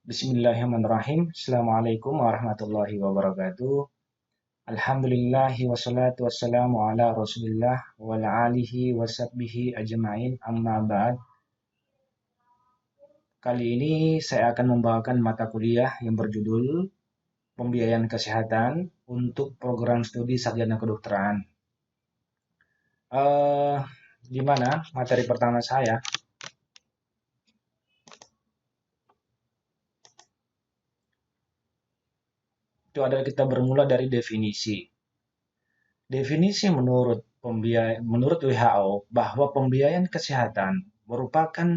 Bismillahirrahmanirrahim. Assalamualaikum warahmatullahi wabarakatuh. Alhamdulillahi wassalatu wassalamu ala rasulillah wa ala alihi wa sahbihi ajma'in amma ba'd. Kali ini saya akan membawakan mata kuliah yang berjudul Pembiayaan Kesehatan untuk Program Studi Sarjana Kedokteran. Gimana materi pertama saya? Itu adalah kita bermula dari definisi. Definisi menurut WHO bahwa pembiayaan kesehatan merupakan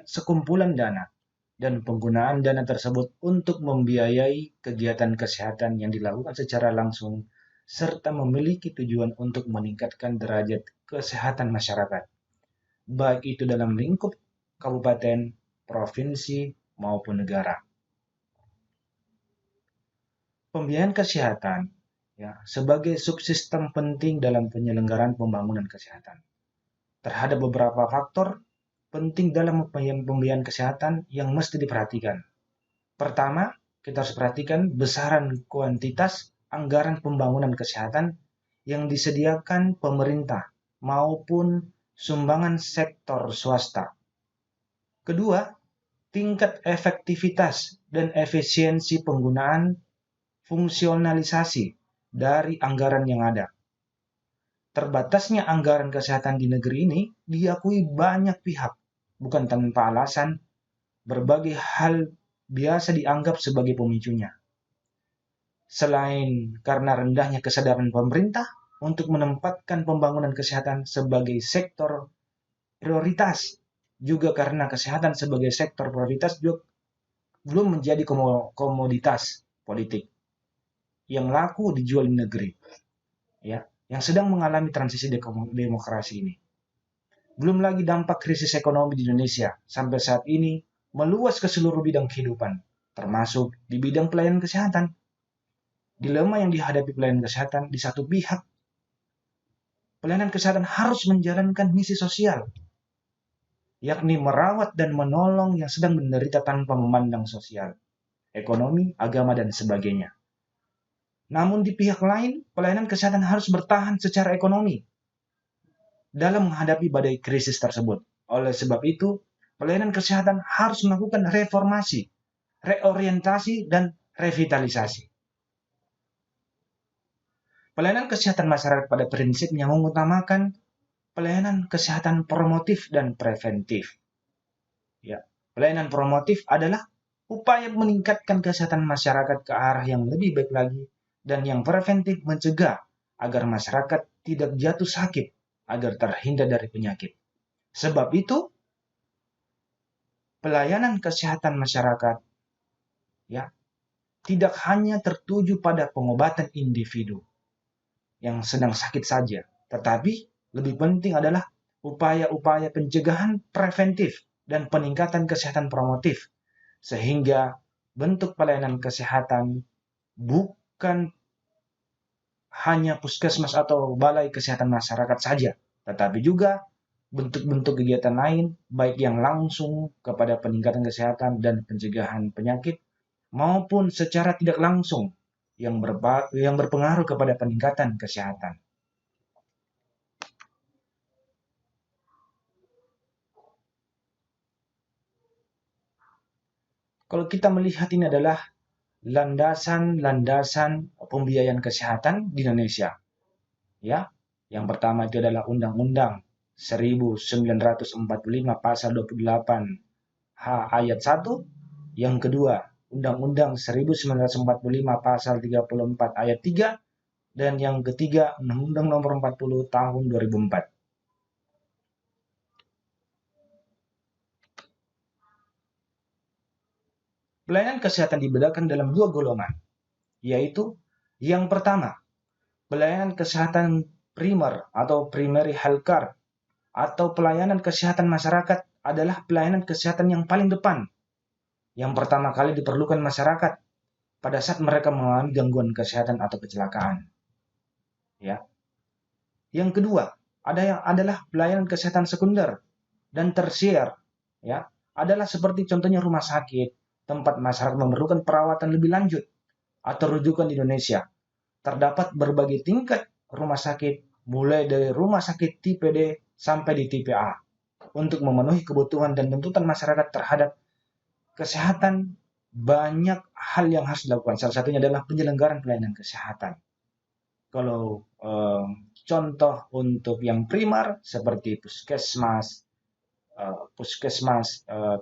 sekumpulan dana dan penggunaan dana tersebut untuk membiayai kegiatan kesehatan yang dilakukan secara langsung serta memiliki tujuan untuk meningkatkan derajat kesehatan masyarakat, baik itu dalam lingkup kabupaten, provinsi, maupun negara. Pembiayaan kesehatan sebagai subsistem penting dalam penyelenggaraan pembangunan kesehatan. Terhadap beberapa faktor penting dalam pembiayaan kesehatan yang mesti diperhatikan. Pertama, kita harus perhatikan besaran kuantitas anggaran pembangunan kesehatan yang disediakan pemerintah maupun sumbangan sektor swasta. Kedua, tingkat efektivitas dan efisiensi penggunaan fungsionalisasi dari anggaran yang ada. Terbatasnya anggaran kesehatan di negeri ini diakui banyak pihak, bukan tanpa alasan. Berbagai hal biasa dianggap sebagai pemicunya. Selain karena rendahnya kesadaran pemerintah untuk menempatkan pembangunan kesehatan sebagai sektor prioritas, juga karena kesehatan sebagai sektor prioritas juga belum menjadi komoditas politik yang laku dijual di negeri, yang sedang mengalami transisi demokrasi ini. Belum lagi dampak krisis ekonomi di Indonesia sampai saat ini meluas ke seluruh bidang kehidupan, termasuk di bidang pelayanan kesehatan. Dilema yang dihadapi pelayanan kesehatan di satu pihak, pelayanan kesehatan harus menjalankan misi sosial, yakni merawat dan menolong yang sedang menderita tanpa memandang sosial, ekonomi, agama, dan sebagainya. Namun di pihak lain, pelayanan kesehatan harus bertahan secara ekonomi dalam menghadapi badai krisis tersebut. Oleh sebab itu, pelayanan kesehatan harus melakukan reformasi, reorientasi, dan revitalisasi. Pelayanan kesehatan masyarakat pada prinsipnya mengutamakan pelayanan kesehatan promotif dan preventif. Pelayanan promotif adalah upaya meningkatkan kesehatan masyarakat ke arah yang lebih baik lagi, dan yang preventif mencegah agar masyarakat tidak jatuh sakit, agar terhindar dari penyakit. Sebab itu, pelayanan kesehatan masyarakat tidak hanya tertuju pada pengobatan individu yang sedang sakit saja, tetapi lebih penting adalah upaya-upaya pencegahan preventif dan peningkatan kesehatan promotif, sehingga bentuk pelayanan kesehatan bukan hanya puskesmas atau balai kesehatan masyarakat saja, tetapi juga bentuk-bentuk kegiatan lain, baik yang langsung kepada peningkatan kesehatan dan pencegahan penyakit, maupun secara tidak langsung yang berpengaruh kepada peningkatan kesehatan. Kalau kita melihat ini adalah landasan pembiayaan kesehatan di Indonesia. Yang pertama itu adalah Undang-Undang 1945 pasal 28 H ayat 1. Yang kedua, Undang-Undang 1945 pasal 34 ayat 3. Dan yang ketiga, Undang-Undang nomor 40 tahun 2004. Pelayanan kesehatan dibedakan dalam dua golongan, yaitu yang pertama, pelayanan kesehatan primer atau primary health care, atau pelayanan kesehatan masyarakat adalah pelayanan kesehatan yang paling depan, yang pertama kali diperlukan masyarakat pada saat mereka mengalami gangguan kesehatan atau kecelakaan. Yang kedua, adalah pelayanan kesehatan sekunder dan tersier, adalah seperti contohnya rumah sakit, tempat masyarakat memerlukan perawatan lebih lanjut atau rujukan di Indonesia. Terdapat berbagai tingkat rumah sakit, mulai dari rumah sakit tipe D sampai di tipe A, untuk memenuhi kebutuhan dan tuntutan masyarakat terhadap kesehatan. Banyak hal yang harus dilakukan. Salah satunya adalah penyelenggaraan pelayanan kesehatan. Kalau contoh untuk yang primer seperti puskesmas,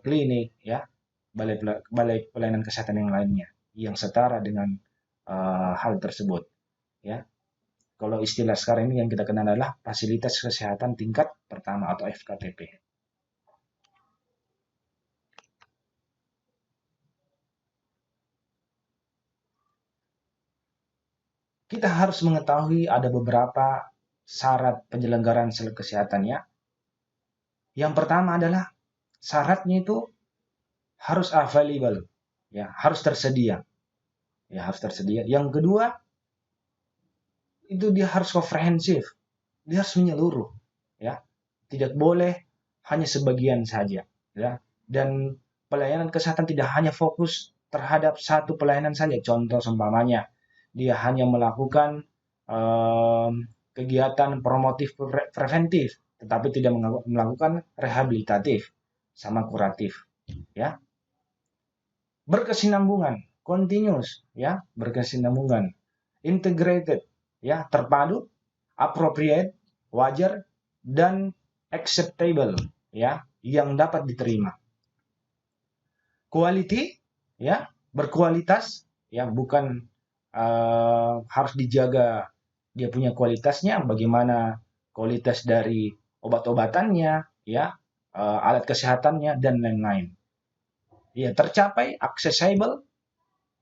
klinik, ya, balai pelayanan kesehatan yang lainnya yang setara dengan hal tersebut, ya. Kalau istilah sekarang ini yang kita kenal adalah fasilitas kesehatan tingkat pertama atau FKTP. Kita harus mengetahui ada beberapa syarat penyelenggaraan kesehatannya. Yang pertama adalah syaratnya itu harus available, ya, harus tersedia. Ya, harus tersedia. Yang kedua, itu dia harus komprehensif. Dia harus menyeluruh, ya. Tidak boleh hanya sebagian saja, ya. Dan pelayanan kesehatan tidak hanya fokus terhadap satu pelayanan saja. Contoh seumpamanya dia hanya melakukan kegiatan promotif preventif, tetapi tidak melakukan rehabilitatif sama kuratif, ya. Berkesinambungan, continuous, ya, berkesinambungan, integrated, ya, terpadu, appropriate, wajar, dan acceptable, ya, yang dapat diterima. Quality, ya, berkualitas, ya, bukan harus dijaga dia punya kualitasnya, bagaimana kualitas dari obat-obatannya, ya, alat kesehatannya, dan lain-lain. Ya, tercapai, accessible,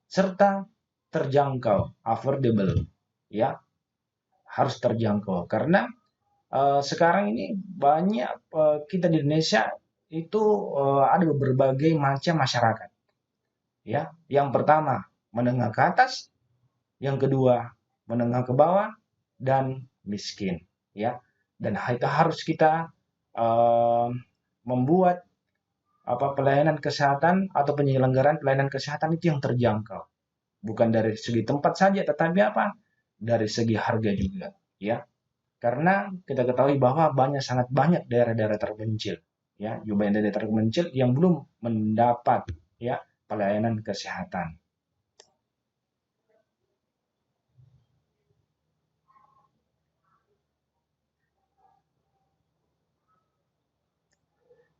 serta terjangkau, affordable, ya, harus terjangkau. Karena sekarang ini banyak kita di Indonesia itu ada berbagai macam masyarakat, ya. Yang pertama menengah ke atas, yang kedua menengah ke bawah, dan miskin, ya. Dan itu harus kita membuat pelayanan kesehatan atau penyelenggaraan pelayanan kesehatan itu yang terjangkau. Bukan dari segi tempat saja, tetapi dari segi harga juga, ya. Karena kita ketahui bahwa sangat banyak daerah-daerah terpencil, ya, juga daerah terpencil yang belum mendapat, ya, pelayanan kesehatan.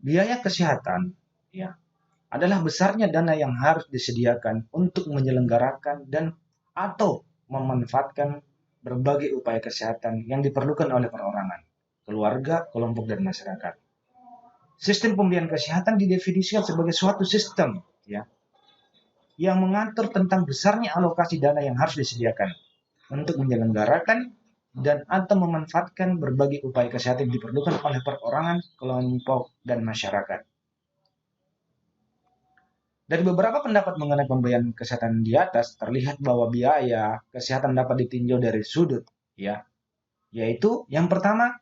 Biaya kesehatan, ya, adalah besarnya dana yang harus disediakan untuk menyelenggarakan dan atau memanfaatkan berbagai upaya kesehatan yang diperlukan oleh perorangan, keluarga, kelompok, dan masyarakat. Sistem pembiayaan kesehatan didefinisikan sebagai suatu sistem, ya, yang mengatur tentang besarnya alokasi dana yang harus disediakan untuk menyelenggarakan dan atau memanfaatkan berbagai upaya kesehatan yang diperlukan oleh perorangan, kelompok, dan masyarakat. Dari beberapa pendapat mengenai pembiayaan kesehatan di atas, terlihat bahwa biaya kesehatan dapat ditinjau dari sudut, ya, yaitu yang pertama,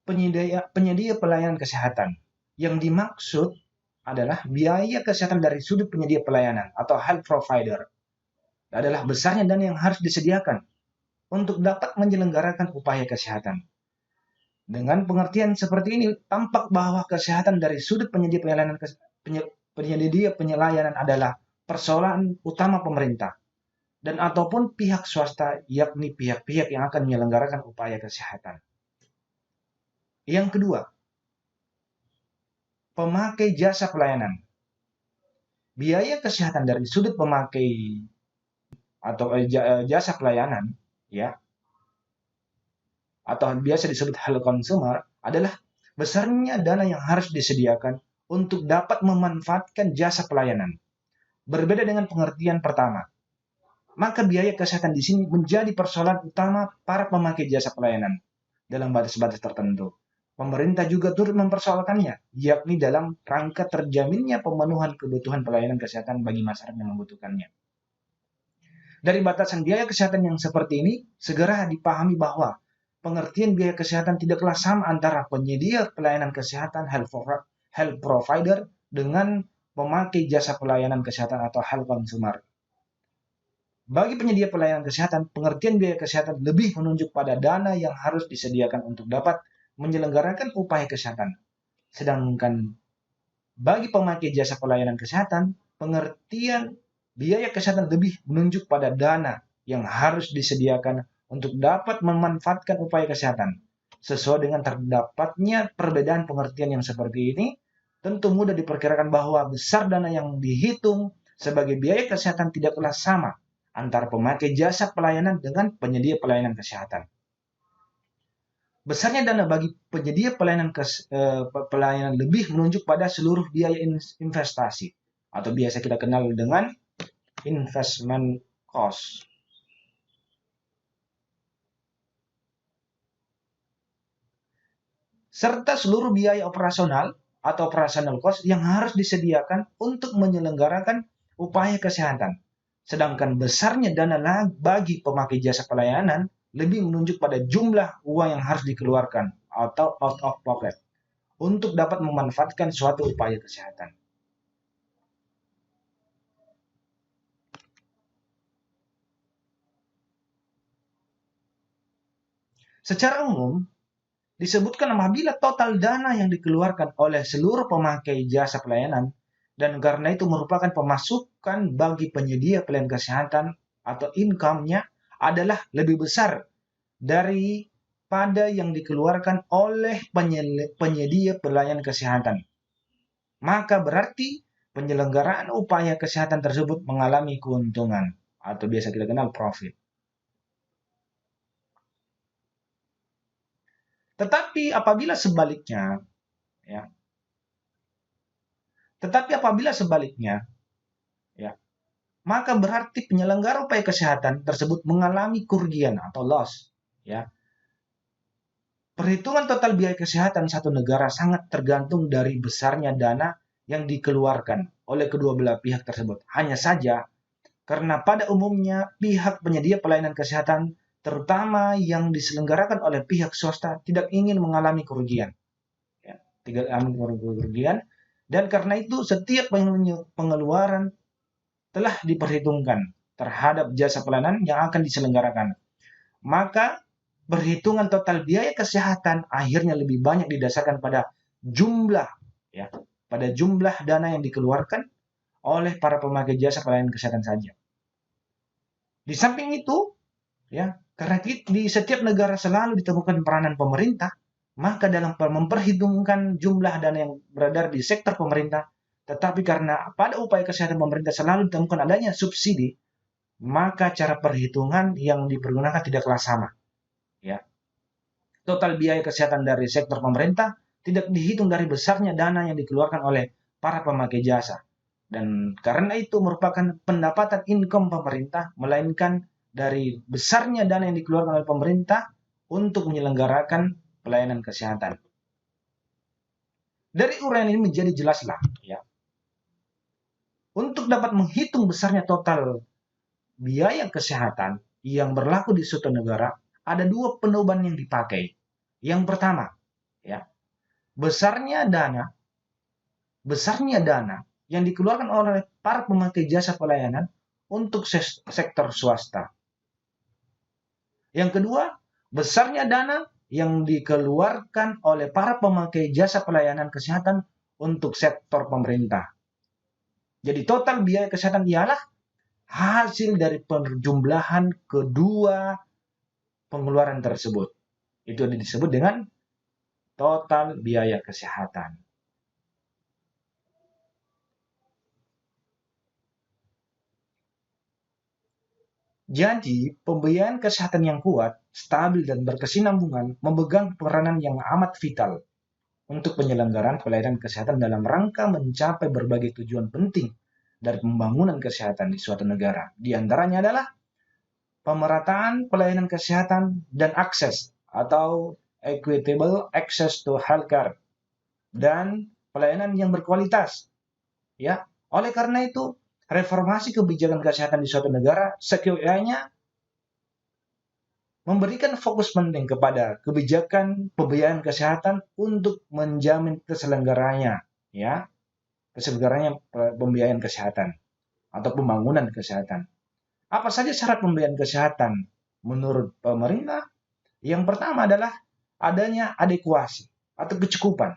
penyedia pelayanan kesehatan. Yang dimaksud adalah biaya kesehatan dari sudut penyedia pelayanan atau health provider. Adalah besarnya dana yang harus disediakan untuk dapat menyelenggarakan upaya kesehatan. Dengan pengertian seperti ini, tampak bahwa kesehatan dari sudut penyedia pelayanan adalah persoalan utama pemerintah dan ataupun pihak swasta, yakni pihak-pihak yang akan menyelenggarakan upaya kesehatan. Yang kedua, pemakai jasa pelayanan. Biaya kesehatan dari sudut pemakai atau jasa pelayanan, ya, atau biasa disebut health consumer, adalah besarnya dana yang harus disediakan untuk dapat memanfaatkan jasa pelayanan. Berbeda dengan pengertian pertama, maka biaya kesehatan di sini menjadi persoalan utama para pemakai jasa pelayanan dalam batas-batas tertentu. Pemerintah juga turut mempersoalkannya, yakni dalam rangka terjaminnya pemenuhan kebutuhan pelayanan kesehatan bagi masyarakat yang membutuhkannya. Dari batasan biaya kesehatan yang seperti ini, segera dipahami bahwa pengertian biaya kesehatan tidaklah sama antara penyedia pelayanan kesehatan health provider dengan pemakai jasa pelayanan kesehatan atau health consumer. Bagi penyedia pelayanan kesehatan, pengertian biaya kesehatan lebih menunjuk pada dana yang harus disediakan untuk dapat menyelenggarakan upaya kesehatan. Sedangkan bagi pemakai jasa pelayanan kesehatan, pengertian biaya kesehatan lebih menunjuk pada dana yang harus disediakan untuk dapat memanfaatkan upaya kesehatan. Sesuai dengan terdapatnya perbedaan pengertian yang seperti ini, tentu mudah diperkirakan bahwa besar dana yang dihitung sebagai biaya kesehatan tidaklah sama antara pemakai jasa pelayanan dengan penyedia pelayanan kesehatan. Besarnya dana bagi penyedia pelayanan lebih menunjuk pada seluruh biaya investasi atau biasa kita kenal dengan investment cost. Serta seluruh biaya operasional atau operational cost yang harus disediakan untuk menyelenggarakan upaya kesehatan. Sedangkan besarnya dana bagi pemakai jasa pelayanan lebih menunjuk pada jumlah uang yang harus dikeluarkan atau out of pocket untuk dapat memanfaatkan suatu upaya kesehatan. Secara umum, disebutkan apabila total dana yang dikeluarkan oleh seluruh pemakai jasa pelayanan dan karena itu merupakan pemasukan bagi penyedia pelayanan kesehatan atau income-nya adalah lebih besar daripada yang dikeluarkan oleh penyedia pelayanan kesehatan. Maka berarti penyelenggaraan upaya kesehatan tersebut mengalami keuntungan atau biasa kita kenal profit. Tetapi apabila sebaliknya, ya, maka berarti penyelenggara upaya kesehatan tersebut mengalami kerugian atau loss. Ya, perhitungan total biaya kesehatan satu negara sangat tergantung dari besarnya dana yang dikeluarkan oleh kedua belah pihak tersebut. Hanya saja, karena pada umumnya pihak penyedia pelayanan kesehatan, terutama yang diselenggarakan oleh pihak swasta, tidak ingin mengalami kerugian. Ya, tidak mengalami kerugian. Dan karena itu setiap pengeluaran telah diperhitungkan terhadap jasa pelayanan yang akan diselenggarakan. Maka perhitungan total biaya kesehatan akhirnya lebih banyak didasarkan pada jumlah dana yang dikeluarkan oleh para pemakai jasa pelayanan kesehatan saja. Di samping itu, ya, karena di setiap negara selalu ditemukan peranan pemerintah, maka dalam memperhitungkan jumlah dana yang beredar di sektor pemerintah, tetapi karena pada upaya kesehatan pemerintah selalu ditemukan adanya subsidi, maka cara perhitungan yang dipergunakan tidaklah sama. Ya. Total biaya kesehatan dari sektor pemerintah tidak dihitung dari besarnya dana yang dikeluarkan oleh para pemakai jasa. Dan karena itu merupakan pendapatan income pemerintah, melainkan dari besarnya dana yang dikeluarkan oleh pemerintah untuk menyelenggarakan pelayanan kesehatan. Dari uraian ini menjadi jelaslah, ya, untuk dapat menghitung besarnya total biaya kesehatan yang berlaku di suatu negara, ada dua pedoman yang dipakai. Yang pertama, ya, besarnya dana yang dikeluarkan oleh para pemakai jasa pelayanan untuk sektor swasta. Yang kedua, besarnya dana yang dikeluarkan oleh para pemakai jasa pelayanan kesehatan untuk sektor pemerintah. Jadi total biaya kesehatan ialah hasil dari perjumlahan kedua pengeluaran tersebut. Itu disebut dengan total biaya kesehatan. Jadi, pembiayaan kesehatan yang kuat, stabil, dan berkesinambungan memegang peranan yang amat vital untuk penyelenggaraan pelayanan kesehatan dalam rangka mencapai berbagai tujuan penting dari pembangunan kesehatan di suatu negara. Di antaranya adalah pemerataan pelayanan kesehatan dan akses atau equitable access to healthcare dan pelayanan yang berkualitas. Ya, oleh karena itu reformasi kebijakan kesehatan di suatu negara sekiranya memberikan fokus penting kepada kebijakan pembiayaan kesehatan untuk menjamin keselenggaranya, ya, kesegarannya pembiayaan kesehatan atau pembangunan kesehatan. Apa saja syarat pembiayaan kesehatan menurut pemerintah? Yang pertama adalah adanya adekuasi atau kecukupan.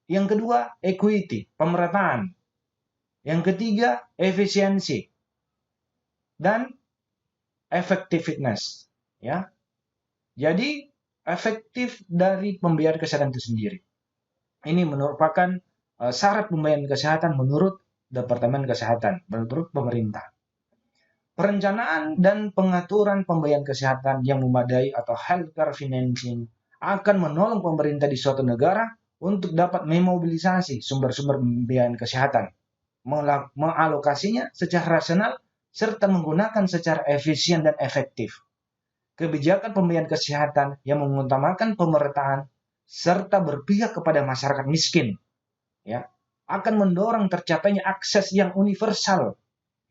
Yang kedua, equity, pemerataan. Yang ketiga, efisiensi dan effectiveness. Ya, jadi efektif dari pembiayaan kesehatan itu sendiri. Ini merupakan syarat pembiayaan kesehatan menurut Departemen Kesehatan, menurut pemerintah. Perencanaan dan pengaturan pembiayaan kesehatan yang memadai atau healthcare financing akan menolong pemerintah di suatu negara untuk dapat memobilisasi sumber-sumber pembiayaan kesehatan, mengalokasinya secara rasional, serta menggunakan secara efisien dan efektif. Kebijakan pembiayaan kesehatan yang mengutamakan pemerataan serta berpihak kepada masyarakat miskin, ya, akan mendorong tercapainya akses yang universal,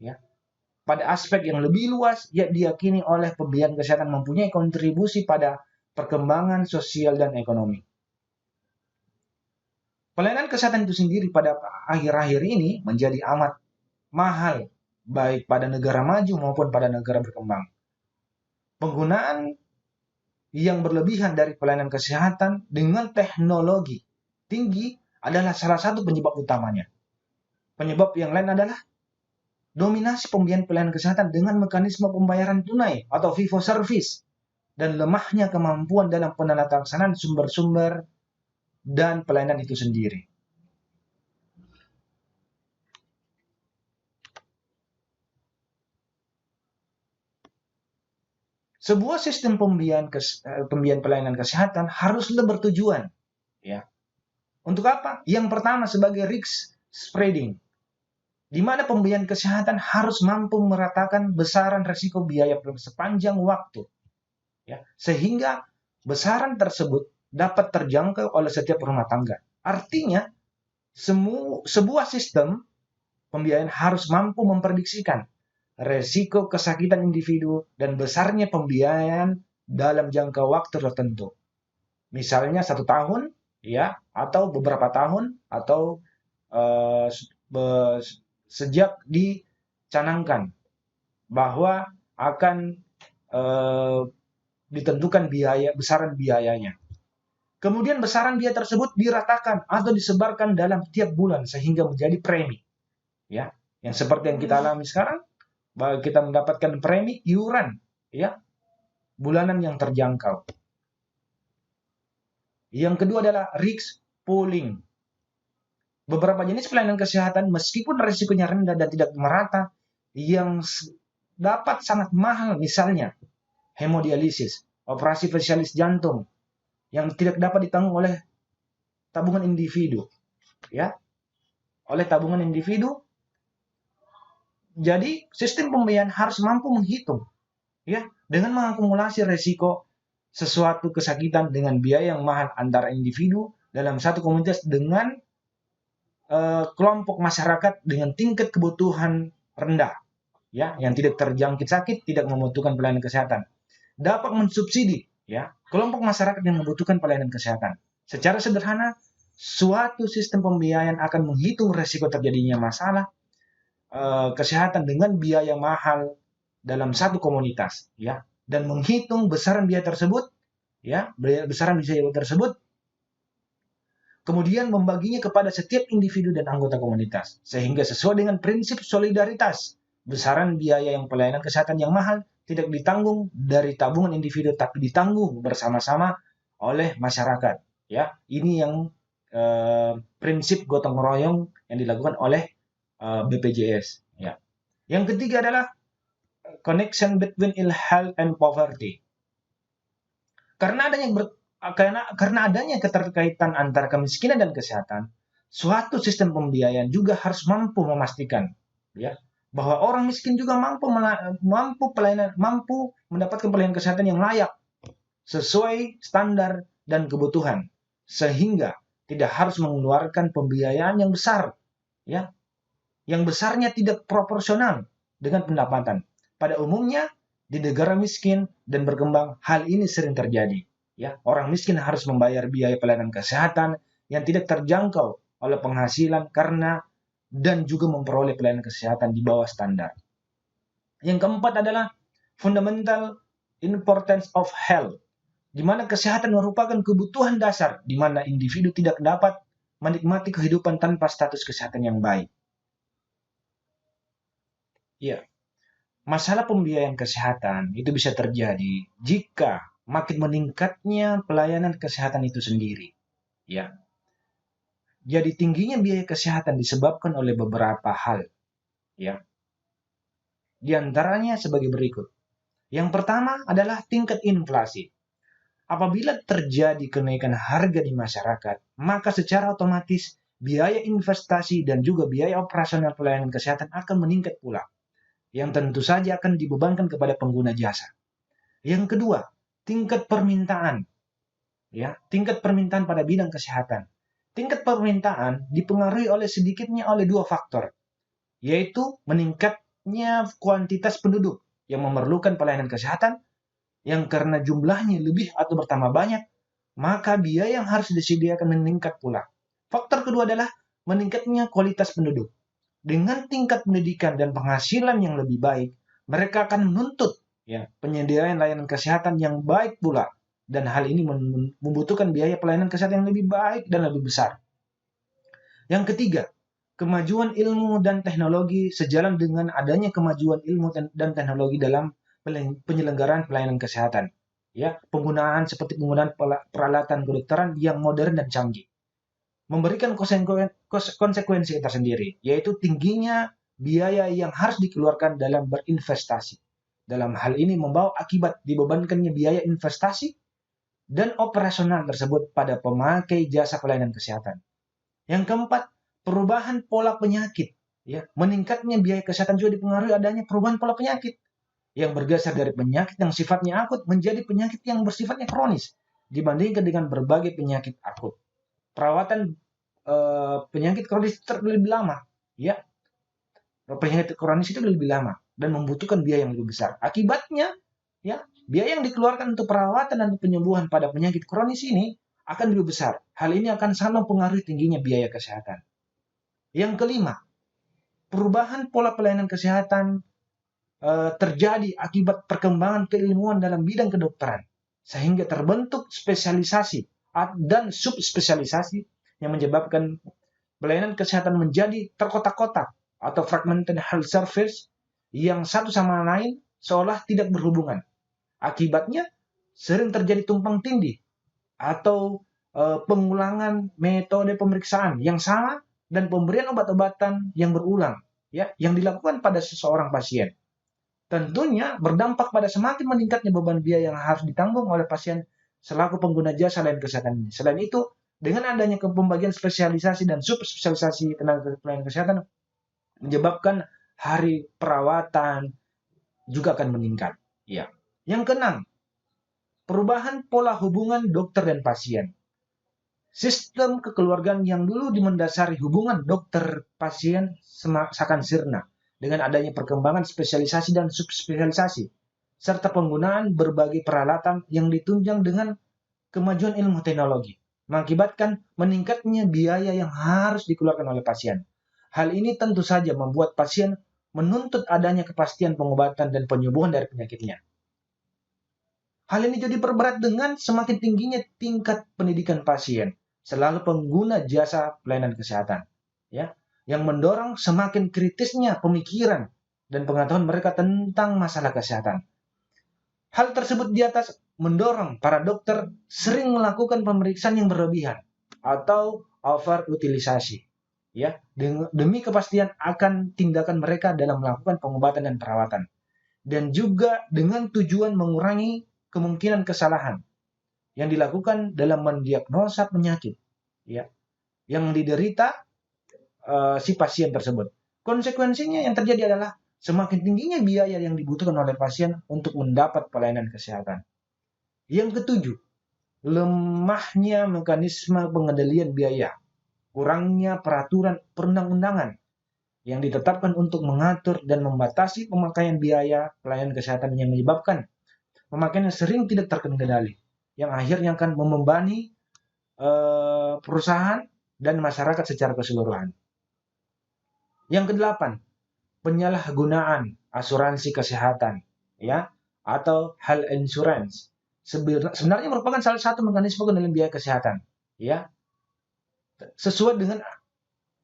ya, pada aspek yang lebih luas, ya, diyakini oleh pembiayaan kesehatan mempunyai kontribusi pada perkembangan sosial dan ekonomi. Pelayanan kesehatan itu sendiri pada akhir-akhir ini menjadi amat mahal, baik pada negara maju maupun pada negara berkembang. Penggunaan yang berlebihan dari pelayanan kesehatan dengan teknologi tinggi adalah salah satu penyebab utamanya. Penyebab yang lain adalah dominasi pembiayaan pelayanan kesehatan dengan mekanisme pembayaran tunai atau fee for service dan lemahnya kemampuan dalam penelaksanaan sumber-sumber dan pelayanan itu sendiri. Sebuah sistem pembiayaan pelayanan kesehatan haruslah bertujuan, ya. Untuk apa? Yang pertama sebagai risk spreading, di mana pembiayaan kesehatan harus mampu meratakan besaran risiko biaya sepanjang waktu, ya, sehingga besaran tersebut dapat terjangkau oleh setiap rumah tangga. Artinya, sebuah sistem pembiayaan harus mampu memprediksikan resiko kesakitan individu dan besarnya pembiayaan dalam jangka waktu tertentu. Misalnya 1 tahun, ya, atau beberapa tahun, atau sejak dicanangkan bahwa akan ditentukan besaran biayanya. Kemudian besaran biaya tersebut diratakan atau disebarkan dalam tiap bulan sehingga menjadi premi, ya, yang seperti yang kita alami sekarang, bahwa kita mendapatkan premi iuran, ya, bulanan yang terjangkau. Yang kedua adalah risk pooling. Beberapa jenis pelayanan kesehatan meskipun risikonya rendah dan tidak merata, yang dapat sangat mahal, misalnya hemodialisis, operasi spesialis jantung yang tidak dapat ditanggung oleh tabungan individu, ya, oleh tabungan individu. Jadi sistem pembiayaan harus mampu menghitung, ya, dengan mengakumulasi risiko sesuatu kesakitan dengan biaya yang mahal antara individu dalam satu komunitas dengan kelompok masyarakat dengan tingkat kebutuhan rendah, ya, yang tidak terjangkit sakit, tidak membutuhkan pelayanan kesehatan, dapat mensubsidi, ya, kelompok masyarakat yang membutuhkan pelayanan kesehatan. Secara sederhana, suatu sistem pembiayaan akan menghitung risiko terjadinya masalah kesehatan dengan biaya mahal dalam satu komunitas, ya, dan menghitung besaran biaya tersebut, ya, besaran biaya tersebut, kemudian membaginya kepada setiap individu dan anggota komunitas sehingga sesuai dengan prinsip solidaritas. Besaran biaya yang pelayanan kesehatan yang mahal tidak ditanggung dari tabungan individu tapi ditanggung bersama-sama oleh masyarakat, ya. Ini yang prinsip gotong royong yang dilakukan oleh BPJS, ya. Yang ketiga adalah connection between ill health and poverty. Karena adanya keterkaitan antara kemiskinan dan kesehatan, suatu sistem pembiayaan juga harus mampu memastikan, ya, bahwa orang miskin juga mampu mendapatkan pelayanan kesehatan yang layak sesuai standar dan kebutuhan, sehingga tidak harus mengeluarkan pembiayaan yang besar, ya, yang besarnya tidak proporsional dengan pendapatan. Pada umumnya di negara miskin dan berkembang hal ini sering terjadi, ya. Orang miskin harus membayar biaya pelayanan kesehatan yang tidak terjangkau oleh penghasilan karena dan juga memperoleh pelayanan kesehatan di bawah standar. Yang keempat adalah fundamental importance of health, di mana kesehatan merupakan kebutuhan dasar di mana individu tidak dapat menikmati kehidupan tanpa status kesehatan yang baik. Ya, masalah pembiayaan kesehatan itu bisa terjadi jika makin meningkatnya pelayanan kesehatan itu sendiri. Ya, jadi tingginya biaya kesehatan disebabkan oleh beberapa hal. Ya, di antaranya sebagai berikut. Yang pertama adalah tingkat inflasi. Apabila terjadi kenaikan harga di masyarakat, maka secara otomatis biaya investasi dan juga biaya operasional pelayanan kesehatan akan meningkat pula, yang tentu saja akan dibebankan kepada pengguna jasa. Yang kedua, tingkat permintaan. Ya, tingkat permintaan pada bidang kesehatan. Tingkat permintaan dipengaruhi sedikitnya oleh dua faktor, yaitu meningkatnya kuantitas penduduk yang memerlukan pelayanan kesehatan, yang karena jumlahnya lebih atau bertambah banyak, maka biaya yang harus disediakan meningkat pula. Faktor kedua adalah meningkatnya kualitas penduduk. Dengan tingkat pendidikan dan penghasilan yang lebih baik, mereka akan menuntut penyediaan layanan kesehatan yang baik pula. Dan hal ini membutuhkan biaya pelayanan kesehatan yang lebih baik dan lebih besar. Yang ketiga, kemajuan ilmu dan teknologi sejalan dengan adanya kemajuan ilmu dan teknologi dalam penyelenggaraan pelayanan kesehatan. Ya, seperti penggunaan peralatan kedokteran yang modern dan canggih memberikan konsekuensi tersendiri, yaitu tingginya biaya yang harus dikeluarkan dalam berinvestasi. Dalam hal ini membawa akibat dibebankannya biaya investasi dan operasional tersebut pada pemakai jasa pelayanan kesehatan. Yang keempat, perubahan pola penyakit. Ya, meningkatnya biaya kesehatan juga dipengaruhi adanya perubahan pola penyakit yang bergeser dari penyakit yang sifatnya akut menjadi penyakit yang bersifatnya kronis dibandingkan dengan berbagai penyakit akut. Perawatan penyakit kronis lebih lama, ya. Penyakit kronis itu lebih lama dan membutuhkan biaya yang lebih besar. Akibatnya, ya, biaya yang dikeluarkan untuk perawatan dan penyembuhan pada penyakit kronis ini akan lebih besar. Hal ini akan sangat mempengaruhi tingginya biaya kesehatan. Yang kelima, perubahan pola pelayanan kesehatan terjadi akibat perkembangan keilmuan dalam bidang kedokteran, sehingga terbentuk spesialisasi dan subspesialisasi yang menyebabkan pelayanan kesehatan menjadi terkotak-kotak atau fragmented health service yang satu sama lain seolah tidak berhubungan. Akibatnya sering terjadi tumpang tindih atau pengulangan metode pemeriksaan yang sama dan pemberian obat-obatan yang berulang, ya, yang dilakukan pada seseorang pasien. Tentunya berdampak pada semakin meningkatnya beban biaya yang harus ditanggung oleh pasien selaku pengguna jasa layanan kesehatan ini. Selain itu, dengan adanya pembagian spesialisasi dan subspesialisasi tenaga pelayanan kesehatan menyebabkan hari perawatan juga akan meningkat. Ya. Yang keenam, perubahan pola hubungan dokter dan pasien. Sistem kekeluargaan yang dulu mendasari hubungan dokter-pasien seakan sirna dengan adanya perkembangan spesialisasi dan subspesialisasi, serta penggunaan berbagai peralatan yang ditunjang dengan kemajuan ilmu teknologi, mengakibatkan meningkatnya biaya yang harus dikeluarkan oleh pasien. Hal ini tentu saja membuat pasien menuntut adanya kepastian pengobatan dan penyembuhan dari penyakitnya. Hal ini jadi diperberat dengan semakin tingginya tingkat pendidikan pasien selalu pengguna jasa pelayanan kesehatan, ya, yang mendorong semakin kritisnya pemikiran dan pengetahuan mereka tentang masalah kesehatan. Hal tersebut di atas mendorong para dokter sering melakukan pemeriksaan yang berlebihan atau overutilisasi, ya, demi kepastian akan tindakan mereka dalam melakukan pengobatan dan perawatan, dan juga dengan tujuan mengurangi kemungkinan kesalahan yang dilakukan dalam mendiagnosa penyakit, ya, yang diderita si pasien tersebut. Konsekuensinya yang terjadi adalah semakin tingginya biaya yang dibutuhkan oleh pasien untuk mendapat pelayanan kesehatan. Yang ketujuh, lemahnya mekanisme pengendalian biaya, kurangnya peraturan perundang-undangan yang ditetapkan untuk mengatur dan membatasi pemakaian biaya pelayanan kesehatan yang menyebabkan pemakaiannya sering tidak terkendali, yang akhirnya akan membebani perusahaan dan masyarakat secara keseluruhan. Yang kedelapan, penyalahgunaan asuransi kesehatan, ya, atau health insurance. Sebenarnya merupakan salah satu mekanisme kendalian biaya kesehatan, ya, sesuai dengan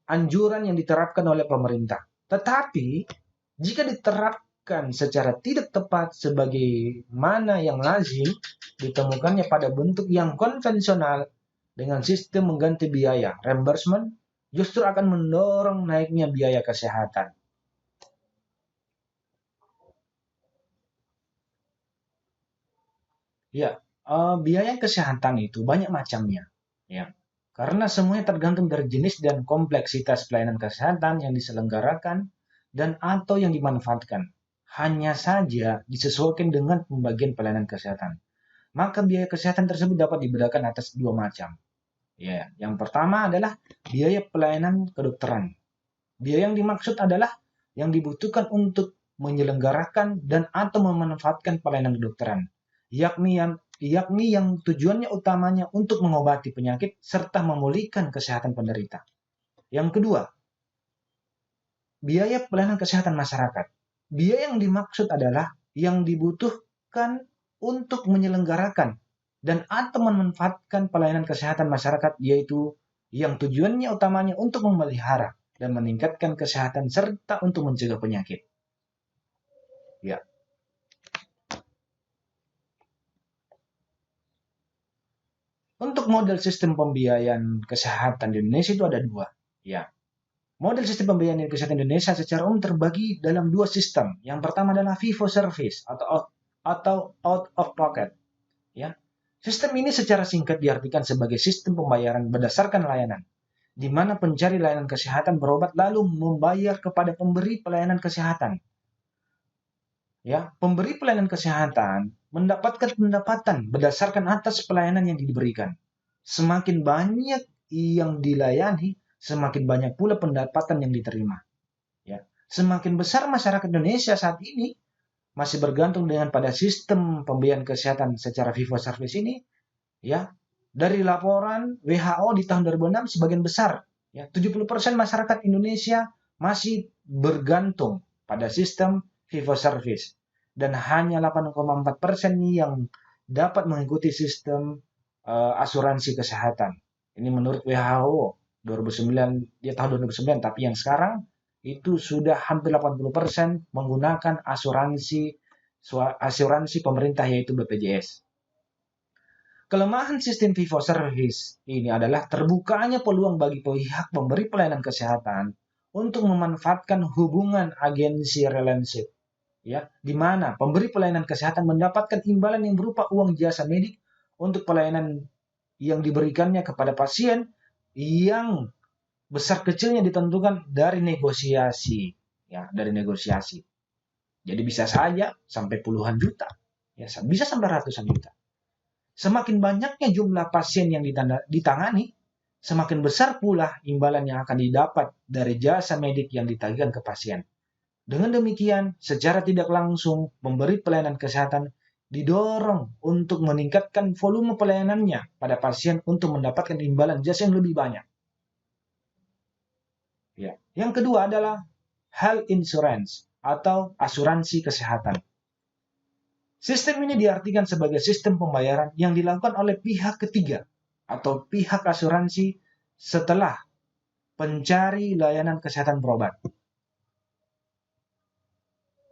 anjuran yang diterapkan oleh pemerintah. Tetapi jika diterapkan secara tidak tepat sebagaimana yang lazim ditemukannya pada bentuk yang konvensional dengan sistem mengganti biaya reimbursement, justru akan mendorong naiknya biaya kesehatan. Ya, biaya kesehatan itu banyak macamnya, ya. Karena semuanya tergantung dari jenis dan kompleksitas pelayanan kesehatan yang diselenggarakan dan atau yang dimanfaatkan. Hanya saja disesuaikan dengan pembagian pelayanan kesehatan. Maka biaya kesehatan tersebut dapat dibedakan atas dua macam. Ya, yang pertama adalah biaya pelayanan kedokteran. Biaya yang dimaksud adalah yang dibutuhkan untuk menyelenggarakan dan atau memanfaatkan pelayanan kedokteran, yakni yang tujuannya utamanya untuk mengobati penyakit serta memulihkan kesehatan penderita. Yang kedua, biaya pelayanan kesehatan masyarakat. Biaya yang dimaksud adalah yang dibutuhkan untuk menyelenggarakan dan atau memanfaatkan pelayanan kesehatan masyarakat, yaitu yang tujuannya utamanya untuk memelihara dan meningkatkan kesehatan serta untuk mencegah penyakit. Ya. Untuk model sistem pembiayaan kesehatan di Indonesia itu ada dua. Ya. Model sistem pembiayaan kesehatan Indonesia secara umum terbagi dalam dua sistem. Yang pertama adalah fee for service atau out of pocket. Ya. Sistem ini secara singkat diartikan sebagai sistem pembayaran berdasarkan layanan, di mana pencari layanan kesehatan berobat lalu membayar kepada pemberi pelayanan kesehatan. Ya, pemberi pelayanan kesehatan mendapatkan pendapatan berdasarkan atas pelayanan yang diberikan. Semakin banyak yang dilayani, semakin banyak pula pendapatan yang diterima. Ya, semakin besar masyarakat Indonesia saat ini masih bergantung dengan pada sistem pembiayaan kesehatan secara fee for service ini. Ya, dari laporan WHO di tahun 2006 sebagian besar, ya, 70% masyarakat Indonesia masih bergantung pada sistem fee for service dan hanya 8,4% yang dapat mengikuti sistem asuransi kesehatan. Ini menurut WHO 2009, dia tahun 2009, tapi yang sekarang itu sudah hampir 80% menggunakan asuransi pemerintah yaitu BPJS. Kelemahan sistem fee for service ini adalah terbukanya peluang bagi pihak pemberi pelayanan kesehatan untuk memanfaatkan hubungan agensi relationship, ya, di mana pemberi pelayanan kesehatan mendapatkan imbalan yang berupa uang jasa medik untuk pelayanan yang diberikannya kepada pasien yang besar kecilnya ditentukan dari negosiasi, ya, dari negosiasi. Jadi bisa saja sampai puluhan juta, ya, bisa sampai ratusan juta. Semakin banyaknya jumlah pasien yang ditangani, semakin besar pula imbalan yang akan didapat dari jasa medik yang ditagihkan ke pasien. Dengan demikian, secara tidak langsung, pemberi pelayanan kesehatan didorong untuk meningkatkan volume pelayanannya pada pasien untuk mendapatkan imbalan jasa yang lebih banyak. Ya. Yang kedua adalah health insurance atau asuransi kesehatan. Sistem ini diartikan sebagai sistem pembayaran yang dilakukan oleh pihak ketiga atau pihak asuransi setelah pencari layanan kesehatan berobat.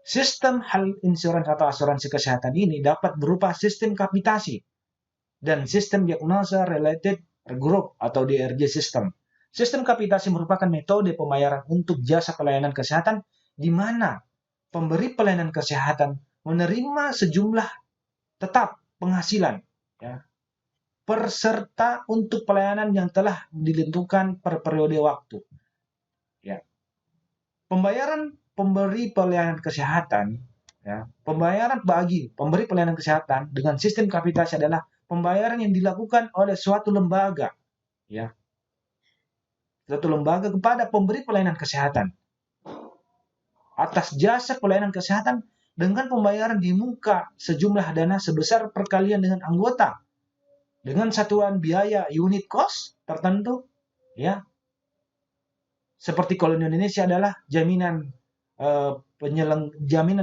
Sistem health insurance atau asuransi kesehatan ini dapat berupa sistem kapitasi dan sistem diagnosa related group atau DRG system. Sistem kapitasi merupakan metode pembayaran untuk jasa pelayanan kesehatan di mana pemberi pelayanan kesehatan menerima sejumlah tetap penghasilan, ya, peserta untuk pelayanan yang telah ditentukan per periode waktu. Ya. Pembayaran pemberi pelayanan kesehatan, ya, pembayaran bagi pemberi pelayanan kesehatan dengan sistem kapitasi adalah pembayaran yang dilakukan oleh suatu lembaga, ya, suatu lembaga kepada pemberi pelayanan kesehatan atas jasa pelayanan kesehatan dengan pembayaran di muka sejumlah dana sebesar perkalian dengan anggota dengan satuan biaya unit cost tertentu Ya, seperti kolonial Indonesia adalah jaminan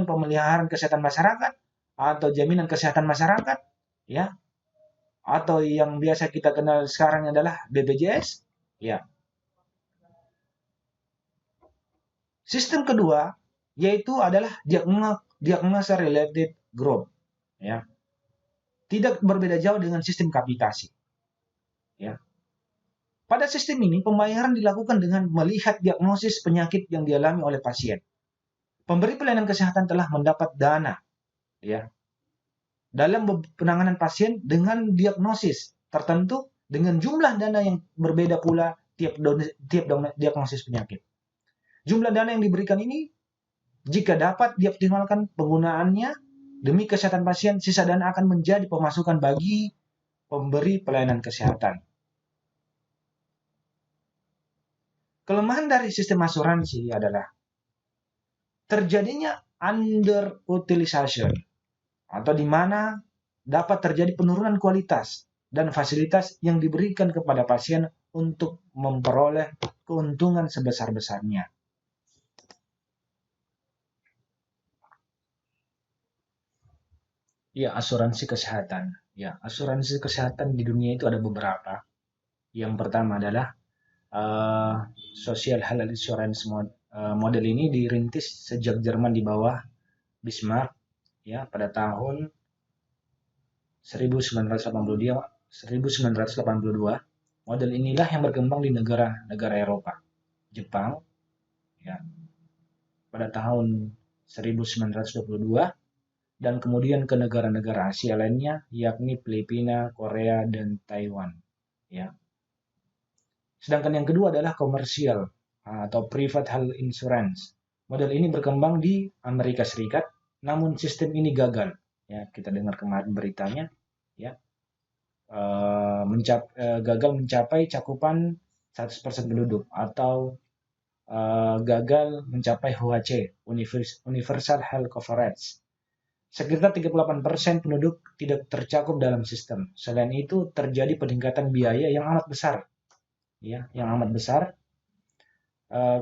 pemeliharaan kesehatan masyarakat atau jaminan kesehatan masyarakat, ya, atau yang biasa kita kenal sekarang adalah BPJS, ya. Sistem kedua yaitu adalah diagnosa related group, ya. Tidak berbeda jauh dengan sistem kapitasi, ya. Pada sistem ini pembayaran dilakukan dengan melihat diagnosis penyakit yang dialami oleh pasien. Pemberi pelayanan kesehatan telah mendapat dana, ya, dalam penanganan pasien dengan diagnosis tertentu dengan jumlah dana yang berbeda pula tiap diagnosis penyakit. Jumlah dana yang diberikan ini jika dapat dioptimalkan penggunaannya demi kesehatan pasien, sisa dana akan menjadi pemasukan bagi pemberi pelayanan kesehatan. Kelemahan dari sistem asuransi adalah terjadinya underutilization, atau di mana dapat terjadi penurunan kualitas dan fasilitas yang diberikan kepada pasien untuk memperoleh keuntungan sebesar-besarnya. Ya, asuransi kesehatan. Ya, asuransi kesehatan di dunia itu ada beberapa. Yang pertama adalah Social Health Insurance model ini dirintis sejak Jerman di bawah Bismarck, ya, pada tahun 1982. Model inilah yang berkembang di negara-negara Eropa, Jepang, ya, pada tahun 1922, dan kemudian ke negara-negara Asia lainnya, yakni Filipina, Korea, dan Taiwan. Ya. Sedangkan yang kedua adalah komersial atau private health insurance. Model ini berkembang di Amerika Serikat, namun sistem ini gagal. Ya, kita dengar kemarin beritanya, ya, gagal mencapai cakupan 100% penduduk, atau gagal mencapai UHC, Universal Health Coverage. Sekitar 38% penduduk tidak tercakup dalam sistem. Selain itu, terjadi peningkatan biaya yang amat besar, ya,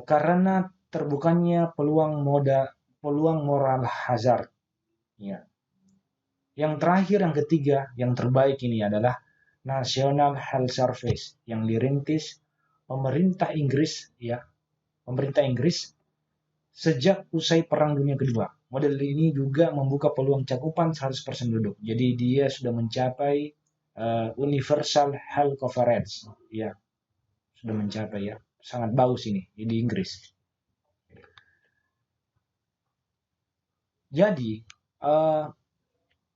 karena terbukanya peluang moral hazard. Ya. Yang terakhir, yang ketiga, yang terbaik ini adalah National Health Service yang dirintis pemerintah Inggris, ya, sejak usai Perang Dunia Kedua. Model ini juga membuka peluang cakupan 100% penduduk. Jadi dia sudah mencapai universal health coverage, ya. Sudah mencapai, ya. Sangat bagus ini di Inggris. Jadi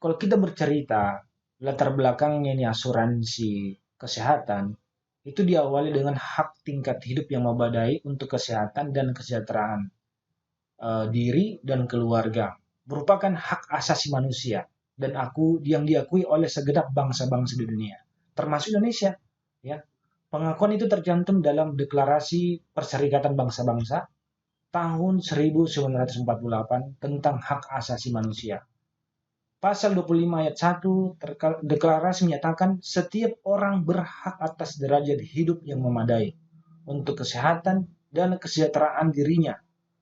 kalau kita bercerita latar belakangnya ini asuransi kesehatan, itu diawali dengan hak tingkat hidup yang memadai untuk kesehatan dan kesejahteraan diri dan keluarga, merupakan hak asasi manusia dan yang diakui oleh segenap bangsa-bangsa di dunia, termasuk Indonesia. Ya, pengakuan itu tercantum dalam Deklarasi Perserikatan Bangsa-Bangsa tahun 1948 tentang hak asasi manusia. Pasal 25 ayat 1 deklarasi menyatakan setiap orang berhak atas derajat hidup yang memadai untuk kesehatan dan kesejahteraan dirinya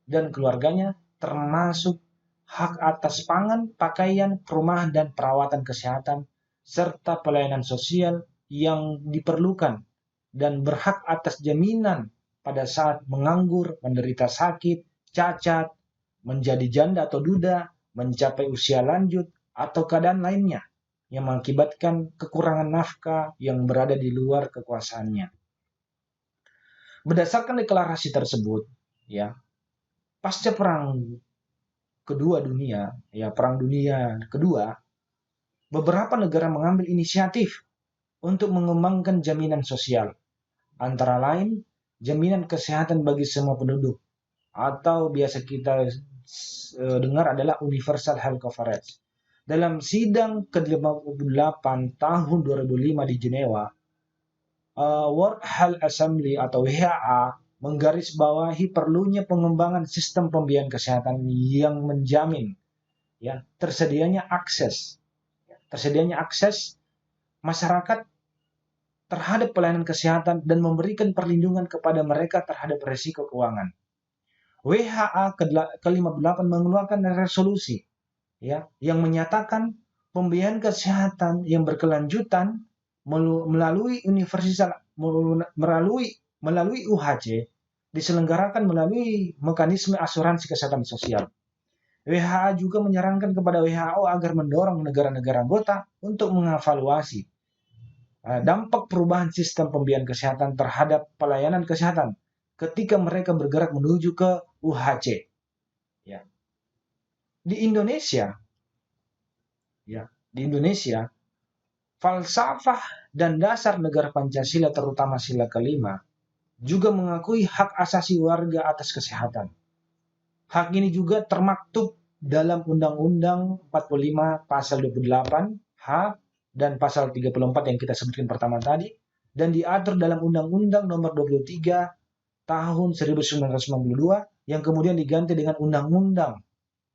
dan keluarganya, termasuk hak atas pangan, pakaian, perumahan, dan perawatan kesehatan, serta pelayanan sosial yang diperlukan, dan berhak atas jaminan pada saat menganggur, menderita sakit, cacat, menjadi janda atau duda, mencapai usia lanjut, atau keadaan lainnya yang mengakibatkan kekurangan nafkah yang berada di luar kekuasaannya. Berdasarkan deklarasi tersebut, ya, pasca Perang Dunia Kedua, beberapa negara mengambil inisiatif untuk mengembangkan jaminan sosial, antara lain jaminan kesehatan bagi semua penduduk, atau biasa kita dengar adalah Universal Health Coverage. Dalam sidang ke-58 tahun 2005 di Jenewa, World Health Assembly atau WHA menggarisbawahi perlunya pengembangan sistem pembiayaan kesehatan yang menjamin, ya, tersedianya akses masyarakat terhadap pelayanan kesehatan dan memberikan perlindungan kepada mereka terhadap risiko keuangan. WHA ke-58 mengeluarkan resolusi yang menyatakan pembiayaan kesehatan yang berkelanjutan melalui UHC diselenggarakan melalui mekanisme asuransi kesehatan sosial. WHA juga menyarankan kepada WHO agar mendorong negara-negara anggota untuk mengevaluasi dampak perubahan sistem pembiayaan kesehatan terhadap pelayanan kesehatan ketika mereka bergerak menuju ke UHC. Di Indonesia, falsafah dan dasar negara Pancasila terutama sila kelima juga mengakui hak asasi warga atas kesehatan. Hak ini juga termaktub dalam Undang-Undang 45 pasal 28H dan pasal 34 yang kita sebutkan pertama tadi, dan diatur dalam Undang-Undang nomor 23 tahun 1992 yang kemudian diganti dengan Undang-Undang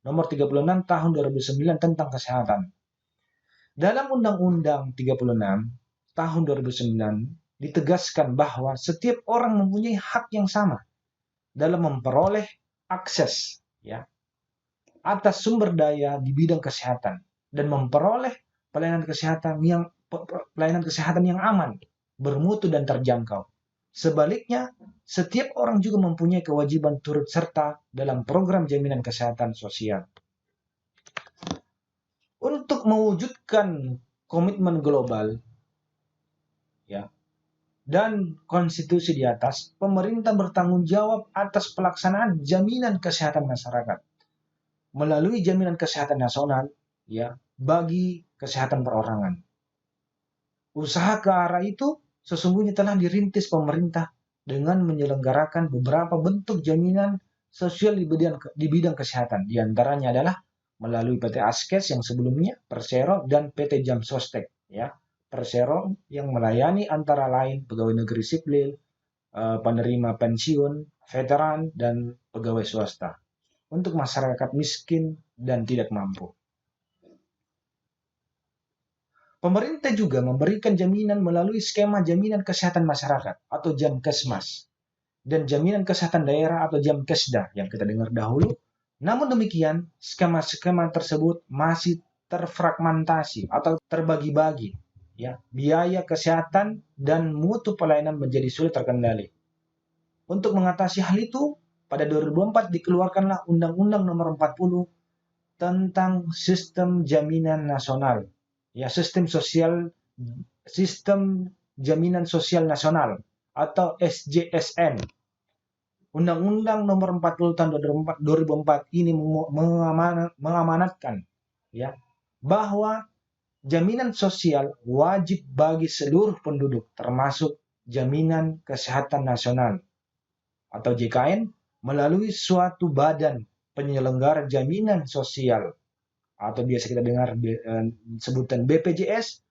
nomor 36 tahun 2009 tentang kesehatan. Dalam Undang-Undang 36 tahun 2009 ditegaskan bahwa setiap orang mempunyai hak yang sama dalam memperoleh akses atas sumber daya di bidang kesehatan dan memperoleh pelayanan kesehatan yang aman, bermutu dan terjangkau. Sebaliknya, setiap orang juga mempunyai kewajiban turut serta dalam program jaminan kesehatan sosial. Untuk mewujudkan komitmen global dan konstitusi di atas, pemerintah bertanggung jawab atas pelaksanaan jaminan kesehatan masyarakat melalui jaminan kesehatan nasional bagi kesehatan perorangan. Usaha ke arah itu sesungguhnya telah dirintis pemerintah dengan menyelenggarakan beberapa bentuk jaminan sosial di bidang kesehatan. Di antaranya adalah melalui PT Askes yang sebelumnya, Persero, dan PT Jam Sostek. Persero yang melayani antara lain pegawai negeri sipil, penerima pensiun, veteran, dan pegawai swasta untuk masyarakat miskin dan tidak mampu. Pemerintah juga memberikan jaminan melalui skema jaminan kesehatan masyarakat atau Jamkesmas dan jaminan kesehatan daerah atau Jamkesda yang kita dengar dahulu. Namun demikian, skema-skema tersebut masih terfragmentasi atau terbagi-bagi. Biaya kesehatan dan mutu pelayanan menjadi sulit terkendali. Untuk mengatasi hal itu, pada 2004 dikeluarkanlah Undang-Undang Nomor 40 tentang Sistem Jaminan Nasional, Sistem Jaminan Sosial Nasional atau SJSN. Undang-Undang Nomor 40 tahun 2004 ini mengamanatkan bahwa jaminan sosial wajib bagi seluruh penduduk, termasuk jaminan kesehatan nasional atau JKN melalui suatu badan penyelenggara jaminan sosial atau biasa kita dengar sebutan BPJS,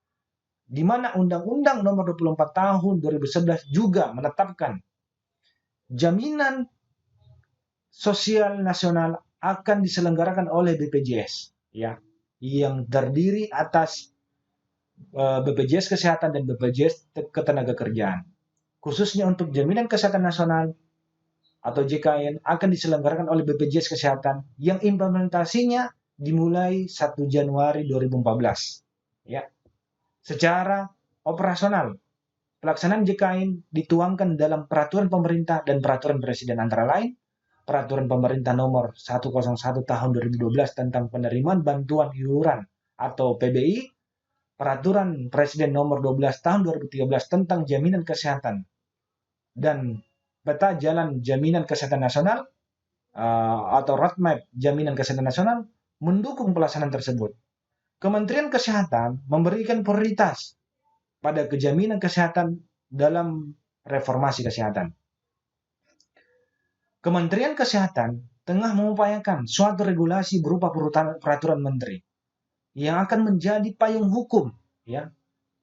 di mana Undang-Undang Nomor 24 tahun 2011 juga menetapkan jaminan sosial nasional akan diselenggarakan oleh BPJS, yang terdiri atas BPJS Kesehatan dan BPJS Ketenagakerjaan. Khususnya untuk jaminan kesehatan nasional atau JKN akan diselenggarakan oleh BPJS Kesehatan yang implementasinya dimulai 1 Januari 2014. Secara operasional, pelaksanaan JKN dituangkan dalam peraturan pemerintah dan peraturan presiden, antara lain Peraturan Pemerintah Nomor 101 Tahun 2012 tentang penerimaan bantuan iuran atau PBI, Peraturan Presiden Nomor 12 Tahun 2013 tentang jaminan kesehatan, dan Peta Jalan Jaminan Kesehatan Nasional atau Roadmap Jaminan Kesehatan Nasional mendukung pelaksanaan tersebut. Kementerian Kesehatan memberikan prioritas pada kejaminan kesehatan dalam reformasi kesehatan. Kementerian Kesehatan tengah mengupayakan suatu regulasi berupa peraturan menteri yang akan menjadi payung hukum,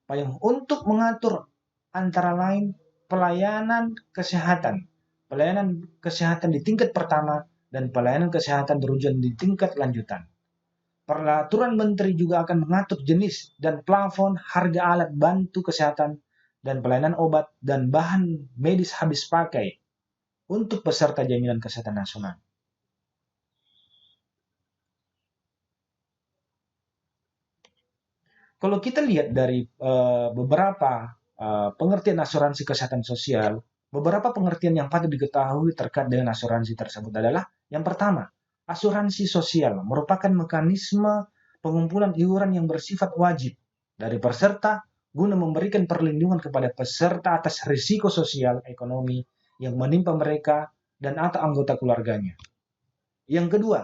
payung untuk mengatur antara lain pelayanan kesehatan di tingkat pertama dan pelayanan kesehatan berujung di tingkat lanjutan. Peraturan menteri juga akan mengatur jenis dan plafon harga alat bantu kesehatan dan pelayanan obat dan bahan medis habis pakai untuk peserta jaminan kesehatan nasional. Kalau kita lihat dari beberapa pengertian asuransi kesehatan sosial, beberapa pengertian yang patut diketahui terkait dengan asuransi tersebut adalah yang pertama, asuransi sosial merupakan mekanisme pengumpulan iuran yang bersifat wajib dari peserta guna memberikan perlindungan kepada peserta atas risiko sosial ekonomi yang menimpa mereka dan atau anggota keluarganya. Yang kedua,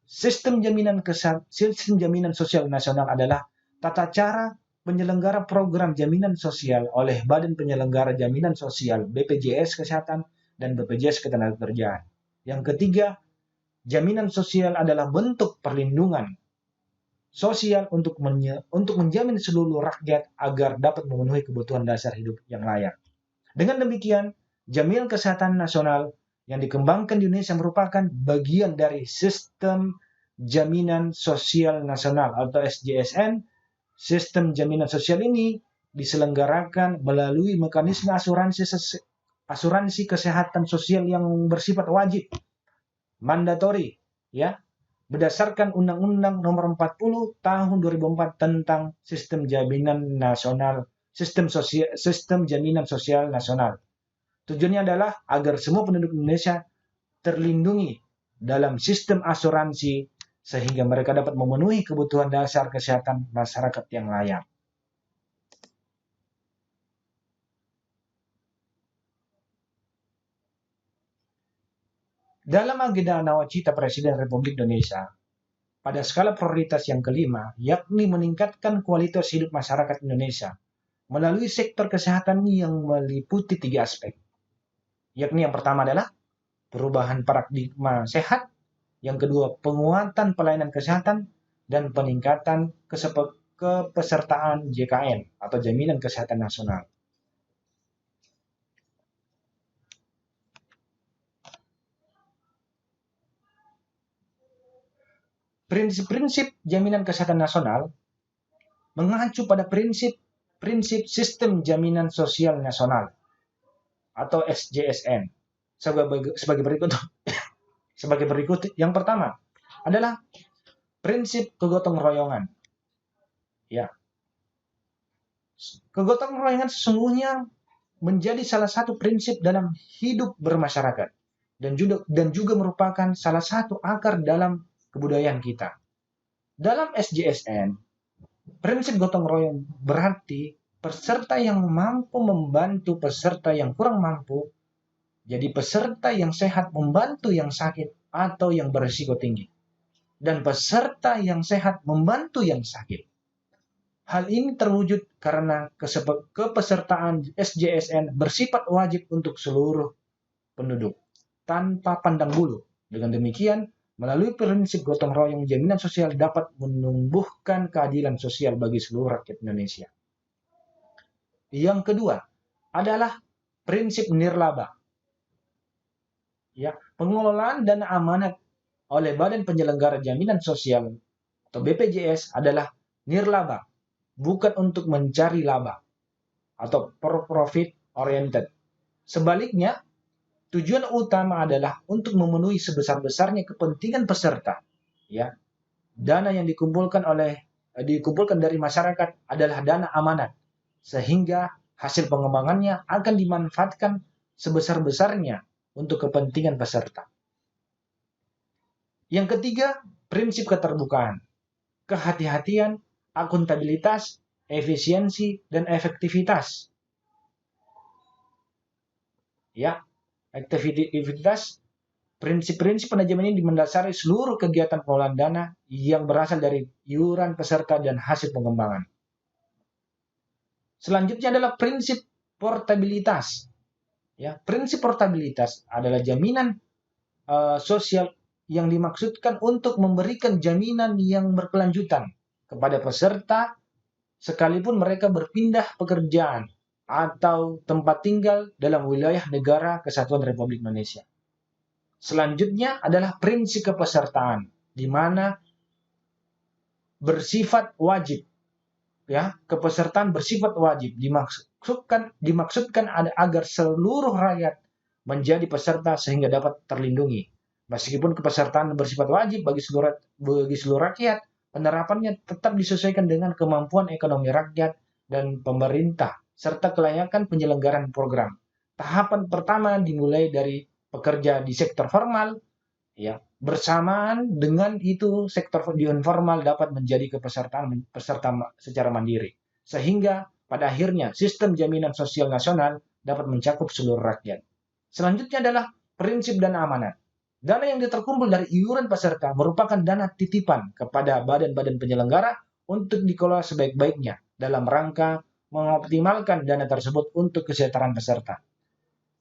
sistem jaminan sosial nasional adalah tata cara penyelenggara program jaminan sosial oleh Badan Penyelenggara Jaminan Sosial BPJS Kesehatan dan BPJS Ketenagakerjaan. Yang ketiga, jaminan sosial adalah bentuk perlindungan sosial untuk menjamin seluruh rakyat agar dapat memenuhi kebutuhan dasar hidup yang layak. Dengan demikian, jaminan kesehatan nasional yang dikembangkan di Indonesia merupakan bagian dari sistem jaminan sosial nasional atau SJSN. Sistem jaminan sosial ini diselenggarakan melalui mekanisme asuransi kesehatan sosial yang bersifat wajib, mandatori, ya, berdasarkan Undang-Undang Nomor 40 Tahun 2004 tentang Sistem Jaminan Nasional, Sistem Jaminan Sosial Nasional. Tujuannya adalah agar semua penduduk Indonesia terlindungi dalam sistem asuransi sehingga mereka dapat memenuhi kebutuhan dasar kesehatan masyarakat yang layak. Dalam agenda nawacita Presiden Republik Indonesia, pada skala prioritas yang kelima, yakni meningkatkan kualitas hidup masyarakat Indonesia melalui sektor kesehatan yang meliputi 3 aspek. Yakni yang pertama adalah perubahan paradigma sehat, yang kedua penguatan pelayanan kesehatan, dan peningkatan kepesertaan JKN atau Jaminan Kesehatan Nasional. Prinsip-prinsip jaminan kesehatan nasional mengacu pada prinsip sistem jaminan sosial nasional atau SJSN sebagai berikut. Sebagai berikut, yang pertama adalah prinsip kegotong royongan. Ya, kegotong royongan sesungguhnya menjadi salah satu prinsip dalam hidup bermasyarakat dan juga merupakan salah satu akar dalam kebudayaan kita. Dalam SJSN, prinsip gotong royong berarti peserta yang mampu membantu peserta yang kurang mampu. Jadi peserta yang sehat membantu yang sakit atau yang berisiko tinggi. Dan peserta yang sehat membantu yang sakit. Hal ini terwujud karena kepesertaan SJSN bersifat wajib untuk seluruh penduduk, tanpa pandang bulu. Dengan demikian, melalui prinsip gotong royong jaminan sosial dapat menumbuhkan keadilan sosial bagi seluruh rakyat Indonesia. Yang kedua adalah prinsip nirlaba. Ya, pengelolaan dana amanat oleh Badan Penyelenggara Jaminan Sosial atau BPJS adalah nirlaba, bukan untuk mencari laba atau profit oriented. Sebaliknya, tujuan utama adalah untuk memenuhi sebesar-besarnya kepentingan peserta. Ya, dana yang dikumpulkan dari masyarakat adalah dana amanat, sehingga hasil pengembangannya akan dimanfaatkan sebesar-besarnya untuk kepentingan peserta. Yang ketiga, prinsip keterbukaan, kehati-hatian, akuntabilitas, efisiensi, dan efektivitas. Ya, efektivitas, prinsip-prinsip manajemen ini mendasari seluruh kegiatan pengelolaan dana yang berasal dari iuran peserta dan hasil pengembangan. Selanjutnya adalah prinsip portabilitas. Ya, prinsip portabilitas adalah jaminan sosial yang dimaksudkan untuk memberikan jaminan yang berkelanjutan kepada peserta sekalipun mereka berpindah pekerjaan atau tempat tinggal dalam wilayah negara kesatuan Republik Indonesia. Selanjutnya adalah prinsip kepesertaan, di mana bersifat wajib. ya, kepesertaan bersifat wajib dimaksudkan agar seluruh rakyat menjadi peserta sehingga dapat terlindungi. Meskipun kepesertaan bersifat wajib bagi seluruh rakyat, penerapannya tetap disesuaikan dengan kemampuan ekonomi rakyat dan pemerintah serta kelayakan penyelenggaraan program. Tahapan pertama dimulai dari pekerja di sektor formal, ya, bersamaan dengan itu sektor informal dapat menjadi peserta secara mandiri, sehingga pada akhirnya sistem jaminan sosial nasional dapat mencakup seluruh rakyat. Selanjutnya adalah prinsip dana amanat. Dana yang terkumpul dari iuran peserta merupakan dana titipan kepada badan-badan penyelenggara untuk dikelola sebaik-baiknya dalam rangka mengoptimalkan dana tersebut untuk kesejahteraan peserta.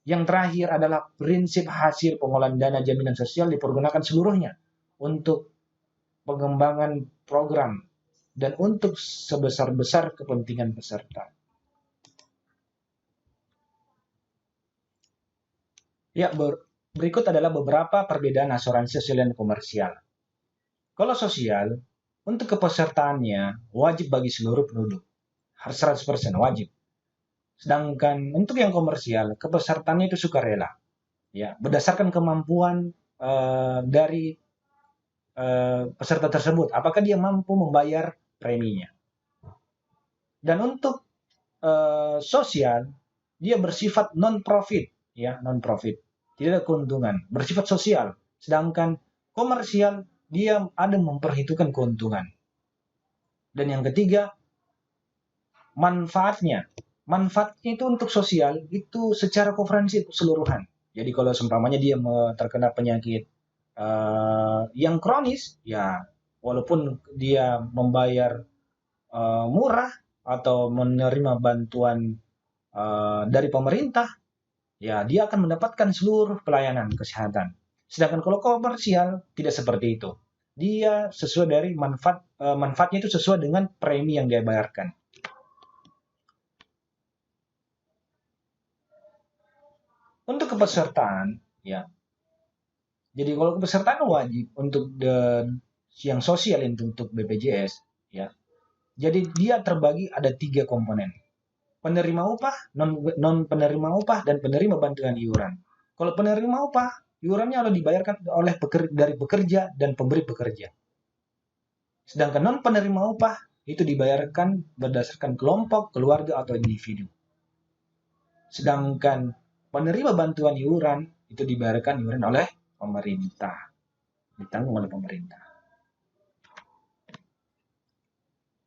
Yang terakhir adalah prinsip hasil pengolahan dana jaminan sosial dipergunakan seluruhnya untuk pengembangan program dan untuk sebesar-besar kepentingan peserta. Ya, berikut adalah beberapa perbedaan asuransi sosial dan komersial. Kalau sosial, untuk kepesertaannya wajib bagi seluruh penduduk. Harus 100% wajib. Sedangkan untuk yang komersial, kepesertaannya itu sukarela. Ya, berdasarkan kemampuan dari peserta tersebut, apakah dia mampu membayar preminya. Dan untuk sosial, dia bersifat non-profit, ya, non-profit. Tidak ada keuntungan, bersifat sosial. Sedangkan komersial, dia ada memperhitungkan keuntungan. Dan yang ketiga, manfaatnya. Manfaatnya itu untuk sosial, itu secara komprehensif keseluruhan. Jadi kalau seumpamanya dia terkena penyakit yang kronis, ya walaupun dia membayar murah atau menerima bantuan dari pemerintah, ya dia akan mendapatkan seluruh pelayanan kesehatan. Sedangkan kalau komersial tidak seperti itu. Dia sesuai dari manfaatnya itu sesuai dengan premi yang dia bayarkan. Untuk kepesertaan, ya. Jadi kalau kepesertaan wajib untuk yang sosial untuk BPJS, ya. Jadi dia terbagi ada 3 komponen. Penerima upah, non penerima upah, dan penerima bantuan iuran. Kalau penerima upah, iurannya harus dibayarkan oleh dari pekerja dan pemberi pekerja. Sedangkan non penerima upah itu dibayarkan berdasarkan kelompok, keluarga, atau individu. Sedangkan penerima bantuan iuran itu dibayarkan iuran oleh pemerintah, ditanggung oleh pemerintah.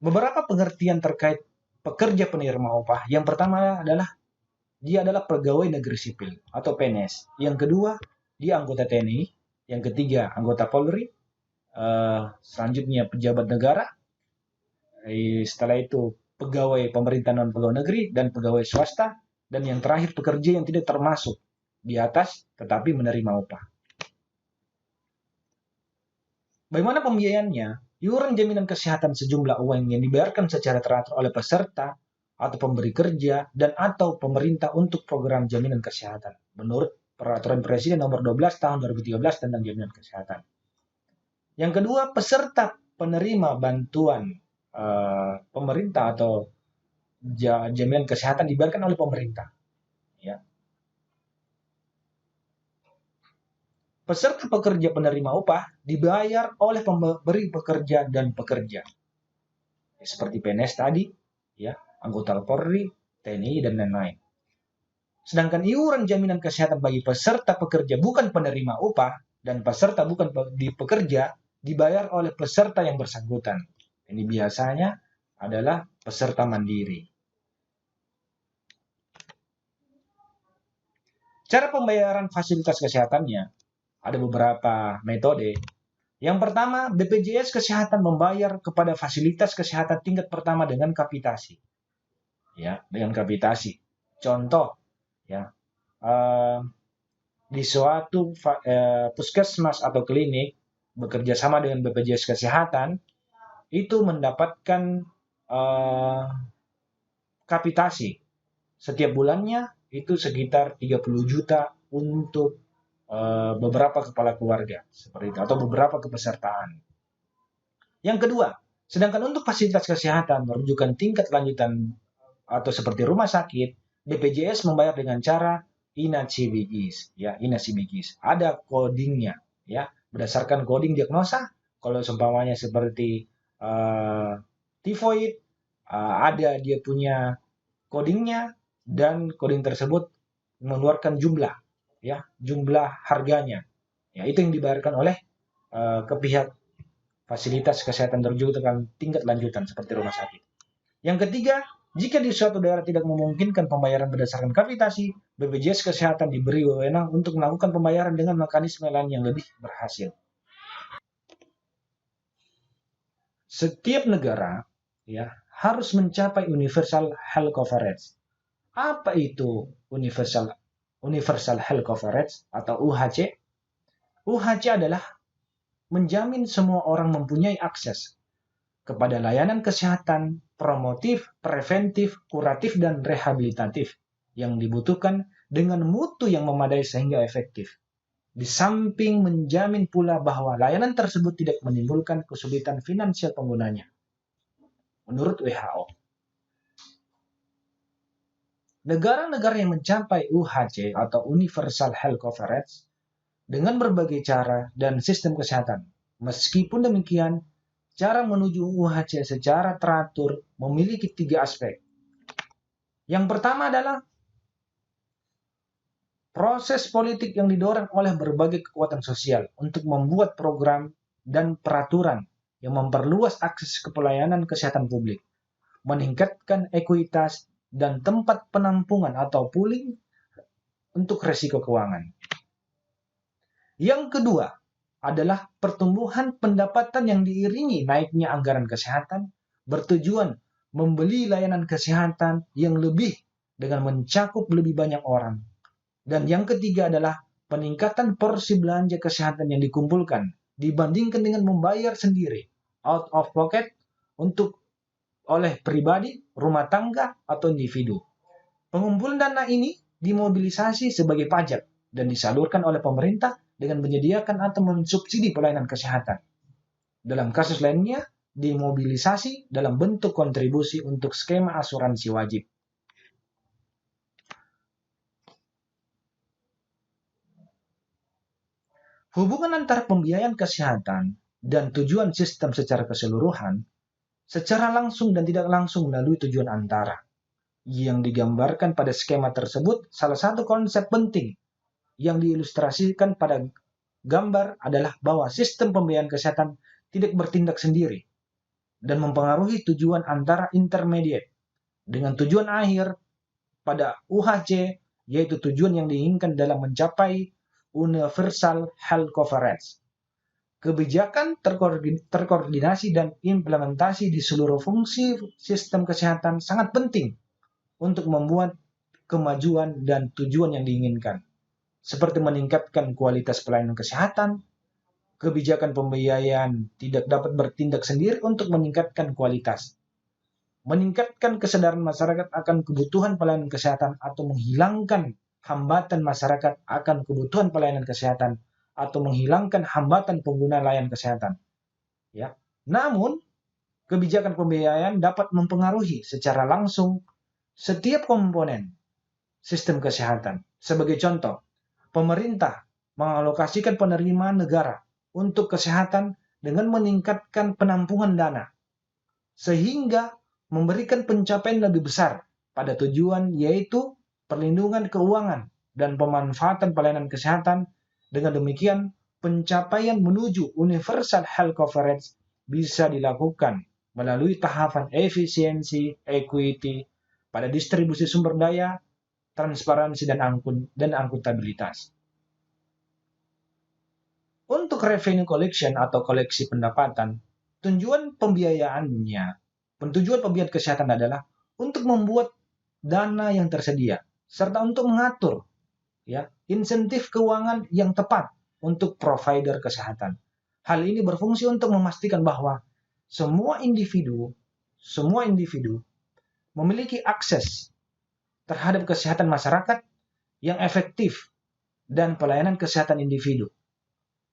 Beberapa pengertian terkait pekerja penerima upah. Yang pertama adalah dia adalah pegawai negeri sipil atau PNS. Yang kedua, dia anggota TNI. Yang ketiga, anggota Polri. Selanjutnya pejabat negara. Setelah itu pegawai pemerintah non pegawai negeri dan pegawai swasta. Dan yang terakhir pekerja yang tidak termasuk di atas tetapi menerima upah. Bagaimana pembiayaannya? Iuran jaminan kesehatan sejumlah uang yang dibayarkan secara teratur oleh peserta atau pemberi kerja dan atau pemerintah untuk program jaminan kesehatan menurut Peraturan Presiden Nomor 12 Tahun 2013 tentang jaminan kesehatan. Yang kedua, peserta penerima bantuan pemerintah atau jaminan kesehatan dibayarkan oleh pemerintah. Ya. Peserta pekerja penerima upah dibayar oleh pemberi pekerja dan pekerja. Seperti PNS tadi, ya, anggota Polri, TNI, dan lain-lain. Sedangkan iuran jaminan kesehatan bagi peserta pekerja bukan penerima upah dan peserta bukan pekerja dibayar oleh peserta yang bersangkutan. Ini biasanya adalah peserta mandiri. Cara pembayaran fasilitas kesehatannya ada beberapa metode. Yang pertama, BPJS Kesehatan membayar kepada fasilitas kesehatan tingkat pertama dengan kapitasi. Ya, dengan kapitasi. Contoh, ya, di suatu puskesmas atau klinik bekerja sama dengan BPJS Kesehatan itu mendapatkan kapitasi setiap bulannya itu sekitar 30 juta untuk beberapa kepala keluarga seperti itu atau beberapa kepesertaan. Yang kedua, Sedangkan untuk fasilitas kesehatan rujukan tingkat lanjutan atau seperti rumah sakit, BPJS membayar dengan cara INACBGIS, ya INACBGIS. Ada codingnya, ya berdasarkan coding diagnosa. Kalau seumpamanya seperti tifoid, ada dia punya codingnya dan coding tersebut mengeluarkan jumlah, ya jumlah harganya. Ya itu yang dibayarkan oleh ke pihak fasilitas kesehatan terujukan tingkat lanjutan seperti rumah sakit. Yang ketiga, jika di suatu daerah tidak memungkinkan pembayaran berdasarkan kapitasi, BPJS Kesehatan diberi wewenang untuk melakukan pembayaran dengan mekanisme lain yang lebih berhasil. Setiap negara ya harus mencapai universal health coverage. Apa itu universal health coverage atau UHC? UHC adalah menjamin semua orang mempunyai akses kepada layanan kesehatan promotif, preventif, kuratif, dan rehabilitatif yang dibutuhkan dengan mutu yang memadai sehingga efektif. Di samping menjamin pula bahwa layanan tersebut tidak menimbulkan kesulitan finansial penggunanya. Menurut WHO, negara-negara yang mencapai UHC atau Universal Health Coverage dengan berbagai cara dan sistem kesehatan. Meskipun demikian, cara menuju UHC secara teratur memiliki 3 aspek. Yang pertama adalah proses politik yang didorong oleh berbagai kekuatan sosial untuk membuat program dan peraturan yang memperluas akses ke pelayanan kesehatan publik, meningkatkan ekuitas dan tempat penampungan atau pooling untuk resiko keuangan. Yang kedua adalah pertumbuhan pendapatan yang diiringi naiknya anggaran kesehatan bertujuan membeli layanan kesehatan yang lebih dengan mencakup lebih banyak orang. Dan yang ketiga adalah peningkatan porsi belanja kesehatan yang dikumpulkan dibandingkan dengan membayar sendiri out of pocket untuk oleh pribadi, rumah tangga, atau individu. Pengumpulan dana ini dimobilisasi sebagai pajak dan disalurkan oleh pemerintah dengan menyediakan atau mensubsidi pelayanan kesehatan. Dalam kasus lainnya, dimobilisasi dalam bentuk kontribusi untuk skema asuransi wajib. Hubungan antara pembiayaan kesehatan dan tujuan sistem secara keseluruhan, secara langsung dan tidak langsung melalui tujuan antara. Yang digambarkan pada skema tersebut, salah satu konsep penting yang diilustrasikan pada gambar adalah bahwa sistem pembiayaan kesehatan tidak bertindak sendiri dan mempengaruhi tujuan antara intermediate dengan tujuan akhir pada UHC, yaitu tujuan yang diinginkan dalam mencapai universal health coverage. Kebijakan terkoordinasi dan implementasi di seluruh fungsi sistem kesehatan sangat penting untuk membuat kemajuan dan tujuan yang diinginkan, seperti meningkatkan kualitas pelayanan kesehatan. Kebijakan pembiayaan tidak dapat bertindak sendiri untuk meningkatkan kualitas, meningkatkan kesadaran masyarakat akan kebutuhan pelayanan kesehatan atau menghilangkan hambatan masyarakat akan kebutuhan pelayanan kesehatan atau menghilangkan hambatan pengguna layanan kesehatan. Ya. Namun, kebijakan pembiayaan dapat mempengaruhi secara langsung setiap komponen sistem kesehatan. Sebagai contoh, pemerintah mengalokasikan penerimaan negara untuk kesehatan dengan meningkatkan penampungan dana, sehingga memberikan pencapaian lebih besar pada tujuan yaitu perlindungan keuangan dan pemanfaatan pelayanan kesehatan. Dengan demikian, pencapaian menuju universal health coverage bisa dilakukan melalui tahapan efisiensi, equity, pada distribusi sumber daya, transparansi, dan akuntabilitas. Untuk revenue collection atau koleksi pendapatan, tujuan pembiayaan kesehatan adalah untuk membuat dana yang tersedia, serta untuk mengatur insentif keuangan yang tepat untuk provider kesehatan. Hal ini berfungsi untuk memastikan bahwa semua individu memiliki akses terhadap kesehatan masyarakat yang efektif dan pelayanan kesehatan individu.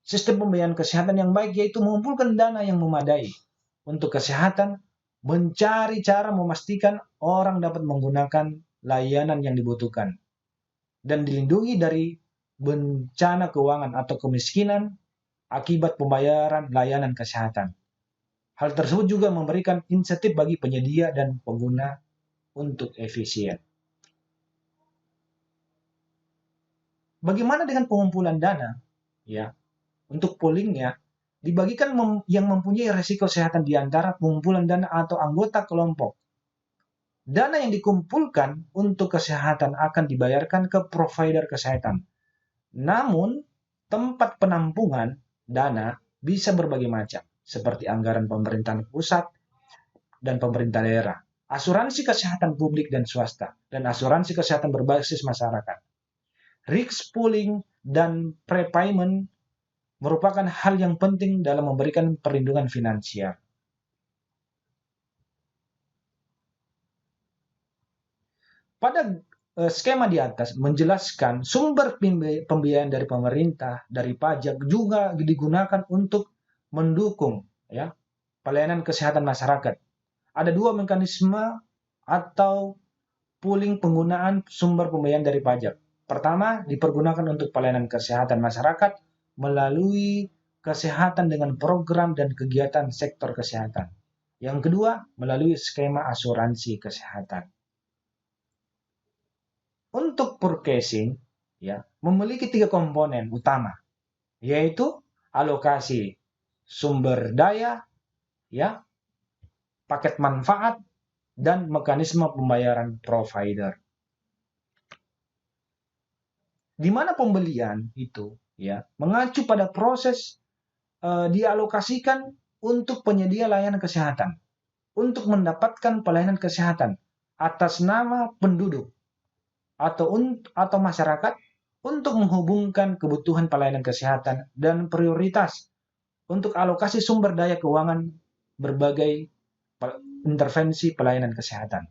Sistem pembiayaan kesehatan yang baik yaitu mengumpulkan dana yang memadai untuk kesehatan, mencari cara memastikan orang dapat menggunakan layanan yang dibutuhkan dan dilindungi dari bencana keuangan atau kemiskinan akibat pembayaran layanan kesehatan. Hal tersebut juga memberikan insentif bagi penyedia dan pengguna untuk efisien. Bagaimana dengan pengumpulan dana? Ya, untuk poolingnya dibagikan yang mempunyai risiko kesehatan di antara pengumpulan dana atau anggota kelompok. Dana yang dikumpulkan untuk kesehatan akan dibayarkan ke provider kesehatan. Namun, tempat penampungan dana bisa berbagai macam, seperti anggaran pemerintahan pusat dan pemerintah daerah, asuransi kesehatan publik dan swasta, dan asuransi kesehatan berbasis masyarakat. Risk pooling dan prepayment merupakan hal yang penting dalam memberikan perlindungan finansial. Pada skema di atas menjelaskan sumber pembiayaan dari pemerintah, dari pajak juga digunakan untuk mendukung ya pelayanan kesehatan masyarakat. Ada dua mekanisme atau pooling penggunaan sumber pembiayaan dari pajak. Pertama, dipergunakan untuk pelayanan kesehatan masyarakat melalui kesehatan dengan program dan kegiatan sektor kesehatan. Yang kedua, melalui skema asuransi kesehatan. Untuk purchasing, ya, memiliki 3 komponen utama, yaitu alokasi sumber daya, ya, paket manfaat, dan mekanisme pembayaran provider. Di mana pembelian itu ya mengacu pada proses dialokasikan untuk penyedia layanan kesehatan untuk mendapatkan pelayanan kesehatan atas nama penduduk atau masyarakat untuk menghubungkan kebutuhan pelayanan kesehatan dan prioritas untuk alokasi sumber daya keuangan berbagai intervensi pelayanan kesehatan.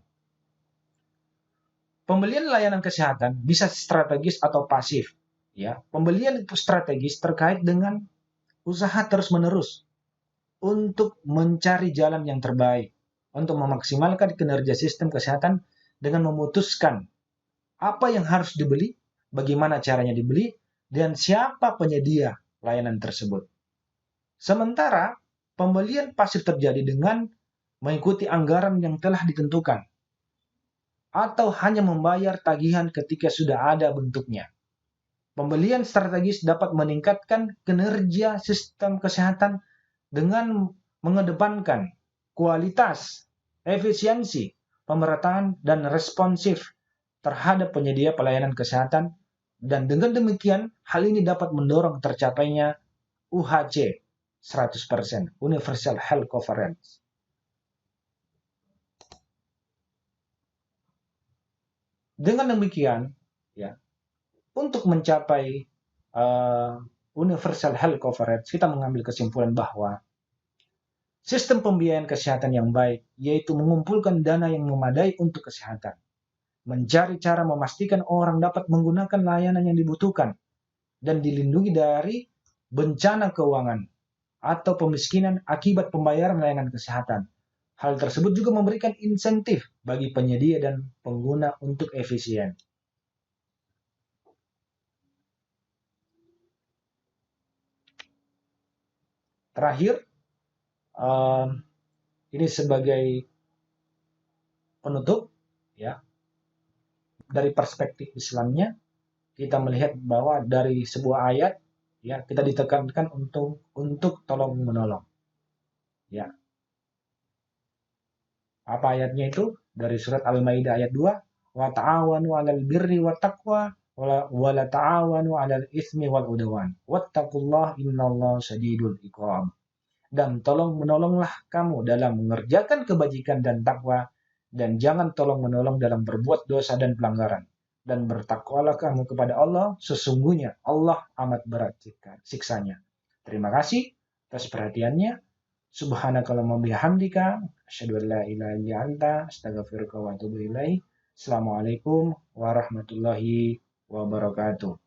Pembelian layanan kesehatan bisa strategis atau pasif. Ya, pembelian strategis terkait dengan usaha terus-menerus untuk mencari jalan yang terbaik untuk memaksimalkan kinerja sistem kesehatan dengan memutuskan apa yang harus dibeli, bagaimana caranya dibeli, dan siapa penyedia layanan tersebut. Sementara pembelian pasif terjadi dengan mengikuti anggaran yang telah ditentukan atau hanya membayar tagihan ketika sudah ada bentuknya. Pembelian strategis dapat meningkatkan kinerja sistem kesehatan dengan mengedepankan kualitas, efisiensi, pemerataan, dan responsif terhadap penyedia pelayanan kesehatan, dan dengan demikian hal ini dapat mendorong tercapainya UHC 100%, Universal Health Coverage. Dengan demikian, ya, untuk mencapai Universal Health Coverage, kita mengambil kesimpulan bahwa sistem pembiayaan kesehatan yang baik, yaitu mengumpulkan dana yang memadai untuk kesehatan, mencari cara memastikan orang dapat menggunakan layanan yang dibutuhkan, dan dilindungi dari bencana keuangan atau pemiskinan akibat pembayaran layanan kesehatan. Hal tersebut juga memberikan insentif bagi penyedia dan pengguna untuk efisien. Terakhir, ini sebagai penutup, ya, dari perspektif Islamnya, kita melihat bahwa dari sebuah ayat, ya, kita ditekankan untuk tolong menolong, ya. Apa ayatnya itu? Dari surat Al-Maidah ayat 2, wa ta'awanu 'alal birri wat taqwa wa la ta'awanu 'alal itsmi wal udwan wattaqullaha innallaha syadidul iqab. Dan tolong menolonglah kamu dalam mengerjakan kebajikan dan takwa, dan jangan tolong menolong dalam berbuat dosa dan pelanggaran. Dan bertakwalah kamu kepada Allah, sesungguhnya Allah amat berat siksanya. Terima kasih atas perhatiannya. Subhanakallahumma bihamdika asyhadu an la ilaha illa anta astaghfiruka wa atubu ilaik. Assalamualaikum warahmatullahi wabarakatuh.